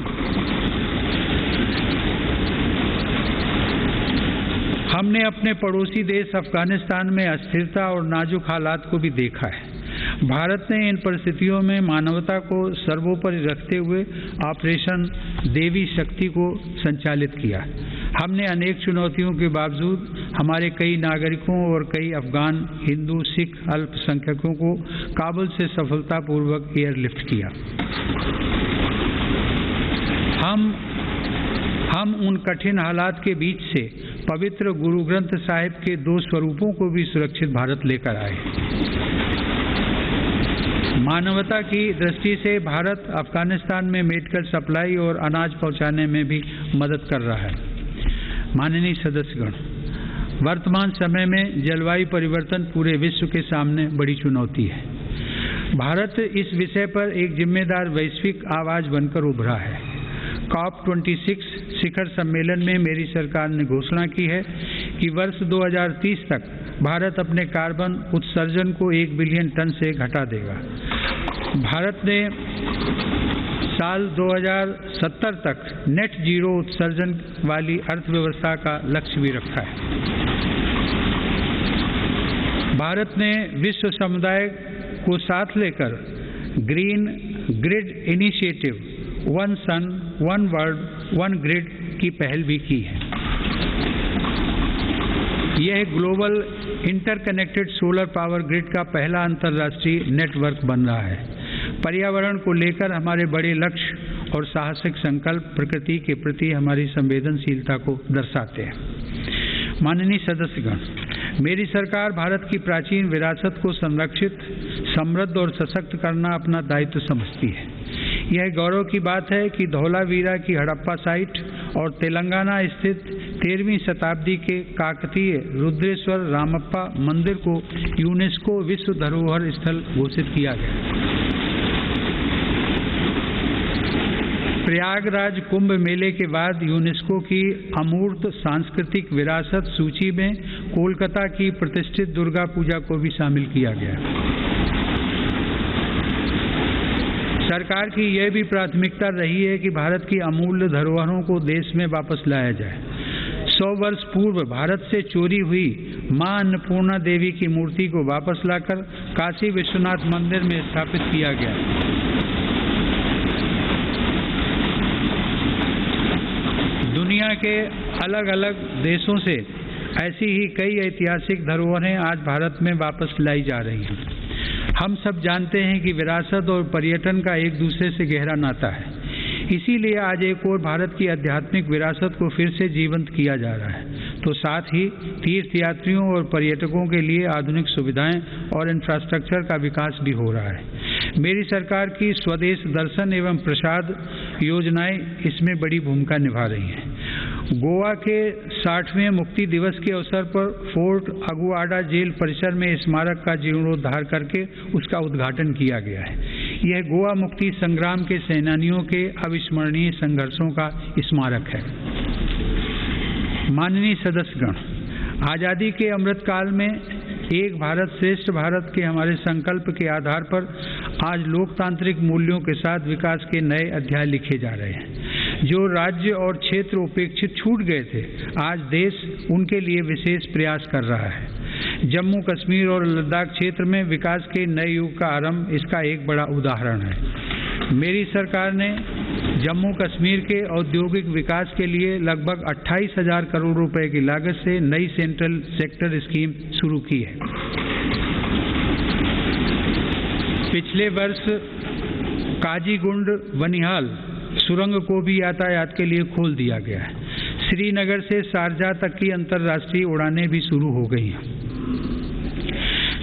हमने अपने पड़ोसी देश अफगानिस्तान में अस्थिरता और नाजुक हालात को भी देखा है। भारत ने इन परिस्थितियों में मानवता को सर्वोपरि रखते हुए ऑपरेशन देवी शक्ति को संचालित किया। हमने अनेक चुनौतियों के बावजूद हमारे कई नागरिकों और कई अफगान हिंदू सिख अल्पसंख्यकों को काबुल से सफलतापूर्वक एयरलिफ्ट किया। हम उन कठिन हालात के बीच से पवित्र गुरु ग्रंथ साहिब के 2 स्वरूपों को भी सुरक्षित भारत लेकर आए। मानवता की दृष्टि से भारत अफगानिस्तान में मेडिकल सप्लाई और अनाज पहुंचाने में भी मदद कर रहा है। माननीय सदस्यगण, वर्तमान समय में जलवायु परिवर्तन पूरे विश्व के सामने बड़ी चुनौती है। भारत इस विषय पर एक जिम्मेदार वैश्विक आवाज बनकर उभरा है। COP26 शिखर सम्मेलन में मेरी सरकार ने घोषणा की है कि वर्ष 2030 तक भारत अपने कार्बन उत्सर्जन को 1 बिलियन टन से घटा देगा। भारत ने साल 2070 तक नेट जीरो उत्सर्जन वाली अर्थव्यवस्था का लक्ष्य भी रखा है। भारत ने विश्व समुदाय को साथ लेकर green grid initiative one sun one world one grid की पहल भी की है। यह global interconnected solar power grid का पहला अंतर्राष्ट्रीय नेटवर्क बन रहा है। पर्यावरण को लेकर हमारे बड़े लक्ष्य और साहसिक संकल्प प्रकृति के प्रति हमारी संवेदनशीलता को दर्शाते हैं। माननीय सदस्यगण, मेरी सरकार भारत की प्राचीन विरासत को संरक्षित, समृद्ध और सशक्त करना अपना दायित्व समझती है। यह गौरव की बात है कि धौलावीरा की हड़प्पा साइट और तेलंगाना स्थित 13वीं शताब्दी के काकतीय रुद्रेश्वर रामप्पा मंदिर को यूनेस्को विश्व धरोहर स्थल घोषित किया गया। प्रयागराज कुंभ मेले के बाद यूनेस्को की अमूर्त सांस्कृतिक विरासत सूची में कोलकाता की प्रतिष्ठित दुर्गा पूजा को भी शामिल किया गया। सरकार की यह भी प्राथमिकता रही है कि भारत की अमूल्य धरोहरों को देश में वापस लाया जाए। 100 वर्ष पूर्व भारत से चोरी हुई मां अन्नपूर्णा देवी की मूर्ति को वापस लाकर काशी विश्वनाथ मंदिर में स्थापित किया गया। दुनिया के अलग अलग देशों से ऐसी ही कई ऐतिहासिक धरोहरें आज भारत में वापस लाई जा रही हैं। हम सब जानते हैं कि विरासत और पर्यटन का एक दूसरे से गहरा नाता है। इसीलिए आज एक और भारत की आध्यात्मिक विरासत को फिर से जीवंत किया जा रहा है, तो साथ ही तीर्थयात्रियों और पर्यटकों के लिए आधुनिक सुविधाएं और इंफ्रास्ट्रक्चर का विकास भी हो रहा है। मेरी सरकार की स्वदेश दर्शन एवं प्रसाद योजनाएं इसमें बड़ी भूमिका निभा रही हैं। गोवा के 60वें मुक्ति दिवस के अवसर पर फोर्ट अगुआडा जेल परिसर में स्मारक का जीर्णोद्धार करके उसका उद्घाटन किया गया है। यह गोवा मुक्ति संग्राम के सेनानियों के अविस्मरणीय संघर्षों का स्मारक है। माननीय सदस्यगण, आज़ादी के अमृत काल में एक भारत श्रेष्ठ भारत के हमारे संकल्प के आधार पर आज लोकतांत्रिक मूल्यों के साथ विकास के नए अध्याय लिखे जा रहे हैं। जो राज्य और क्षेत्र उपेक्षित छूट गए थे, आज देश उनके लिए विशेष प्रयास कर रहा है। जम्मू कश्मीर और लद्दाख क्षेत्र में विकास के नए युग का आरंभ इसका एक बड़ा उदाहरण है। मेरी सरकार ने जम्मू कश्मीर के औद्योगिक विकास के लिए लगभग 28,000 करोड़ रुपए की लागत से नई सेंट्रल सेक्टर स्कीम शुरू की है। पिछले वर्ष काजीगुंड बनिहाल सुरंग को भी यातायात के लिए खोल दिया गया है। श्रीनगर से शारजाह तक की अंतर्राष्ट्रीय उड़ानें भी शुरू हो गई हैं।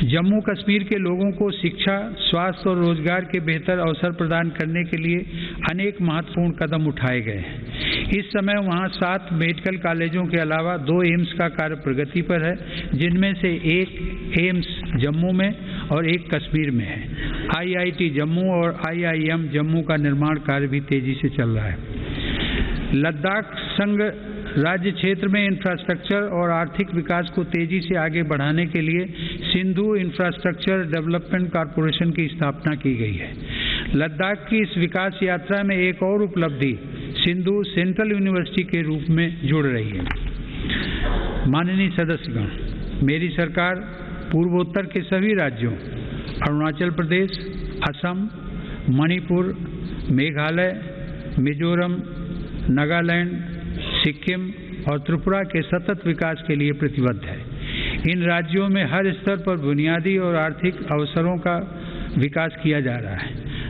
जम्मू कश्मीर के लोगों को शिक्षा, स्वास्थ्य और रोजगार के बेहतर अवसर प्रदान करने के लिए अनेक महत्वपूर्ण कदम उठाए गए हैं। इस समय वहां 7 मेडिकल कॉलेजों के अलावा 2 एम्स का कार्य प्रगति पर है, जिनमें से एक एम्स जम्मू में और एक कश्मीर में है। IIT जम्मू और IIM जम्मू का निर्माण कार्य भी तेजी से चल रहा है। लद्दाख संघ राज्य क्षेत्र में इंफ्रास्ट्रक्चर और आर्थिक विकास को तेजी से आगे बढ़ाने के लिए सिंधु इंफ्रास्ट्रक्चर डेवलपमेंट कॉरपोरेशन की स्थापना की गई है। लद्दाख की इस विकास यात्रा में एक और उपलब्धि सिंधु सेंट्रल यूनिवर्सिटी के रूप में जुड़ रही है। माननीय सदस्यगण, मेरी सरकार पूर्वोत्तर के सभी राज्यों अरुणाचल प्रदेश, असम, मणिपुर, मेघालय, मिजोरम, नागालैंड, सिक्किम और त्रिपुरा के सतत विकास के लिए प्रतिबद्ध है। इन राज्यों में हर स्तर पर बुनियादी और आर्थिक अवसरों का विकास किया जा रहा है।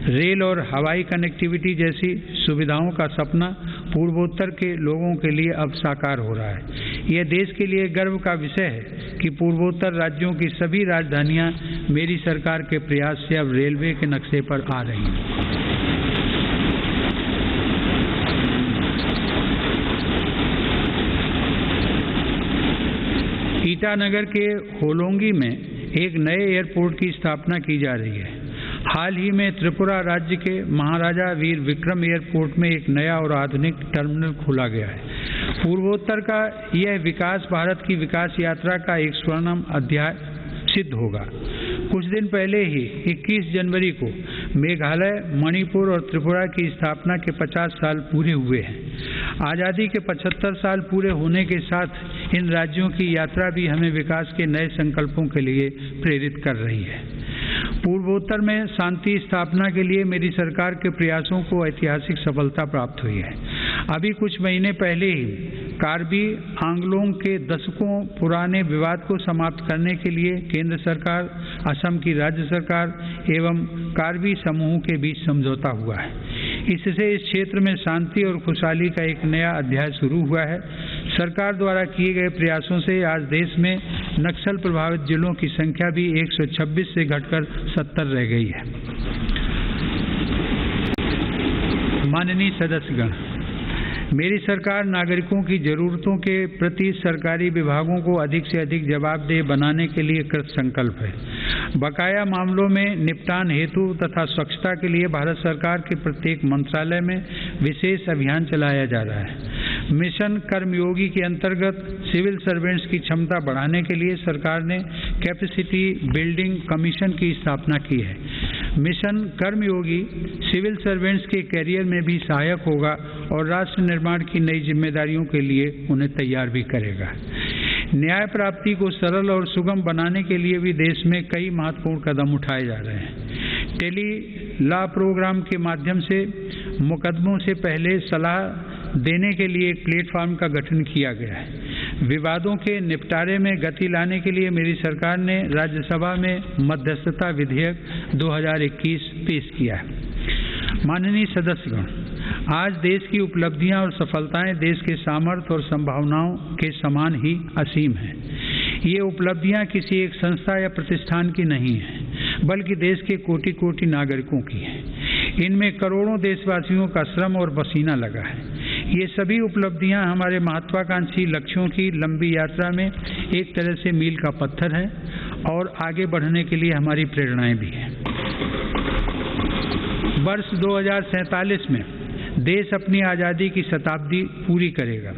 रेल और हवाई कनेक्टिविटी जैसी सुविधाओं का सपना पूर्वोत्तर के लोगों के लिए अब साकार हो रहा है। यह देश के लिए गर्व का विषय है कि पूर्वोत्तर राज्यों की सभी राजधानियां मेरी सरकार के प्रयास से अब रेलवे के नक्शे पर आ रही हैं। ईटानगर के होलोंगी में एक नए एयरपोर्ट की स्थापना की जा रही है। हाल ही में त्रिपुरा राज्य के महाराजा वीर विक्रम एयरपोर्ट में एक नया और आधुनिक टर्मिनल खोला गया है। पूर्वोत्तर का यह विकास भारत की विकास यात्रा का एक स्वर्णिम अध्याय सिद्ध होगा। कुछ दिन पहले ही 21 जनवरी को मेघालय, मणिपुर और त्रिपुरा की स्थापना के 50 साल पूरे हुए हैं। आज़ादी के 75 साल पूरे होने के साथ इन राज्यों की यात्रा भी हमें विकास के नए संकल्पों के लिए प्रेरित कर रही है। पूर्वोत्तर में शांति स्थापना के लिए मेरी सरकार के प्रयासों को ऐतिहासिक सफलता प्राप्त हुई है। अभी कुछ महीने पहले ही कार्बी आंगलोंग के दशकों पुराने विवाद को समाप्त करने के लिए केंद्र सरकार, असम की राज्य सरकार एवं कार्बी समूह के बीच समझौता हुआ है। इससे इस क्षेत्र में शांति और खुशहाली का एक नया अध्याय शुरू हुआ है। सरकार द्वारा किए गए प्रयासों से आज देश में नक्सल प्रभावित जिलों की संख्या भी 126 से घटकर 70 रह गई है। माननीय सदस्यगण, मेरी सरकार नागरिकों की जरूरतों के प्रति सरकारी विभागों को अधिक से अधिक जवाबदेह बनाने के लिए कृत संकल्प है। बकाया मामलों में निपटान हेतु तथा स्वच्छता के लिए भारत सरकार के प्रत्येक मंत्रालय में विशेष अभियान चलाया जा रहा है। मिशन कर्मयोगी के अंतर्गत सिविल सर्वेंट्स की क्षमता बढ़ाने के लिए सरकार ने कैपेसिटी बिल्डिंग कमीशन की स्थापना की है। मिशन कर्मयोगी सिविल सर्वेंट्स के कैरियर में भी सहायक होगा और राष्ट्र निर्माण की नई जिम्मेदारियों के लिए उन्हें तैयार भी करेगा। न्याय प्राप्ति को सरल और सुगम बनाने के लिए भी देश में कई महत्वपूर्ण कदम उठाए जा रहे हैं। टेली लॉ प्रोग्राम के माध्यम से मुकदमों से पहले सलाह देने के लिए एक प्लेटफॉर्म का गठन किया गया है। विवादों के निपटारे में गति लाने के लिए मेरी सरकार ने राज्यसभा में मध्यस्थता विधेयक 2021 पेश किया है। माननीय सदस्यगण, आज देश की उपलब्धियां और सफलताएं देश के सामर्थ्य और संभावनाओं के समान ही असीम हैं। ये उपलब्धियां किसी एक संस्था या प्रतिष्ठान की नहीं है, बल्कि देश के कोटि कोटि नागरिकों की है। इनमें करोड़ों देशवासियों का श्रम और पसीना लगा है। ये सभी उपलब्धियां हमारे महत्वाकांक्षी लक्ष्यों की लंबी यात्रा में एक तरह से मील का पत्थर है और आगे बढ़ने के लिए हमारी प्रेरणाएं भी हैं। वर्ष 2047 में देश अपनी आज़ादी की शताब्दी पूरी करेगा।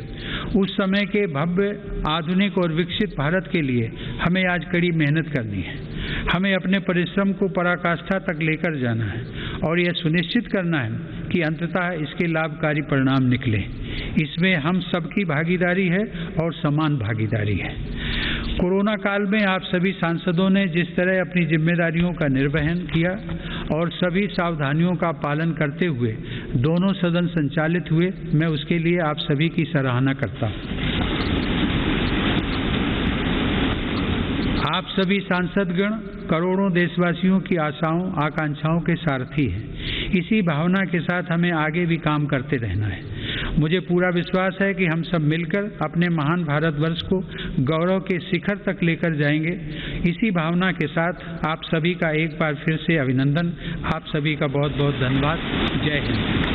उस समय के भव्य, आधुनिक और विकसित भारत के लिए हमें आज कड़ी मेहनत करनी है। हमें अपने परिश्रम को पराकाष्ठा तक लेकर जाना है और यह सुनिश्चित करना है कि अंततः इसके लाभकारी परिणाम निकले। इसमें हम सबकी भागीदारी है और समान भागीदारी है। कोरोना काल में आप सभी सांसदों ने जिस तरह अपनी जिम्मेदारियों का निर्वहन किया और सभी सावधानियों का पालन करते हुए दोनों सदन संचालित हुए, मैं उसके लिए आप सभी की सराहना करता हूँ। आप सभी सांसदगण करोड़ों देशवासियों की आशाओं, आकांक्षाओं के सारथी हैं। इसी भावना के साथ हमें आगे भी काम करते रहना है। मुझे पूरा विश्वास है कि हम सब मिलकर अपने महान भारतवर्ष को गौरव के शिखर तक लेकर जाएंगे। इसी भावना के साथ आप सभी का एक बार फिर से अभिनंदन। आप सभी का बहुत बहुत धन्यवाद। जय हिंद।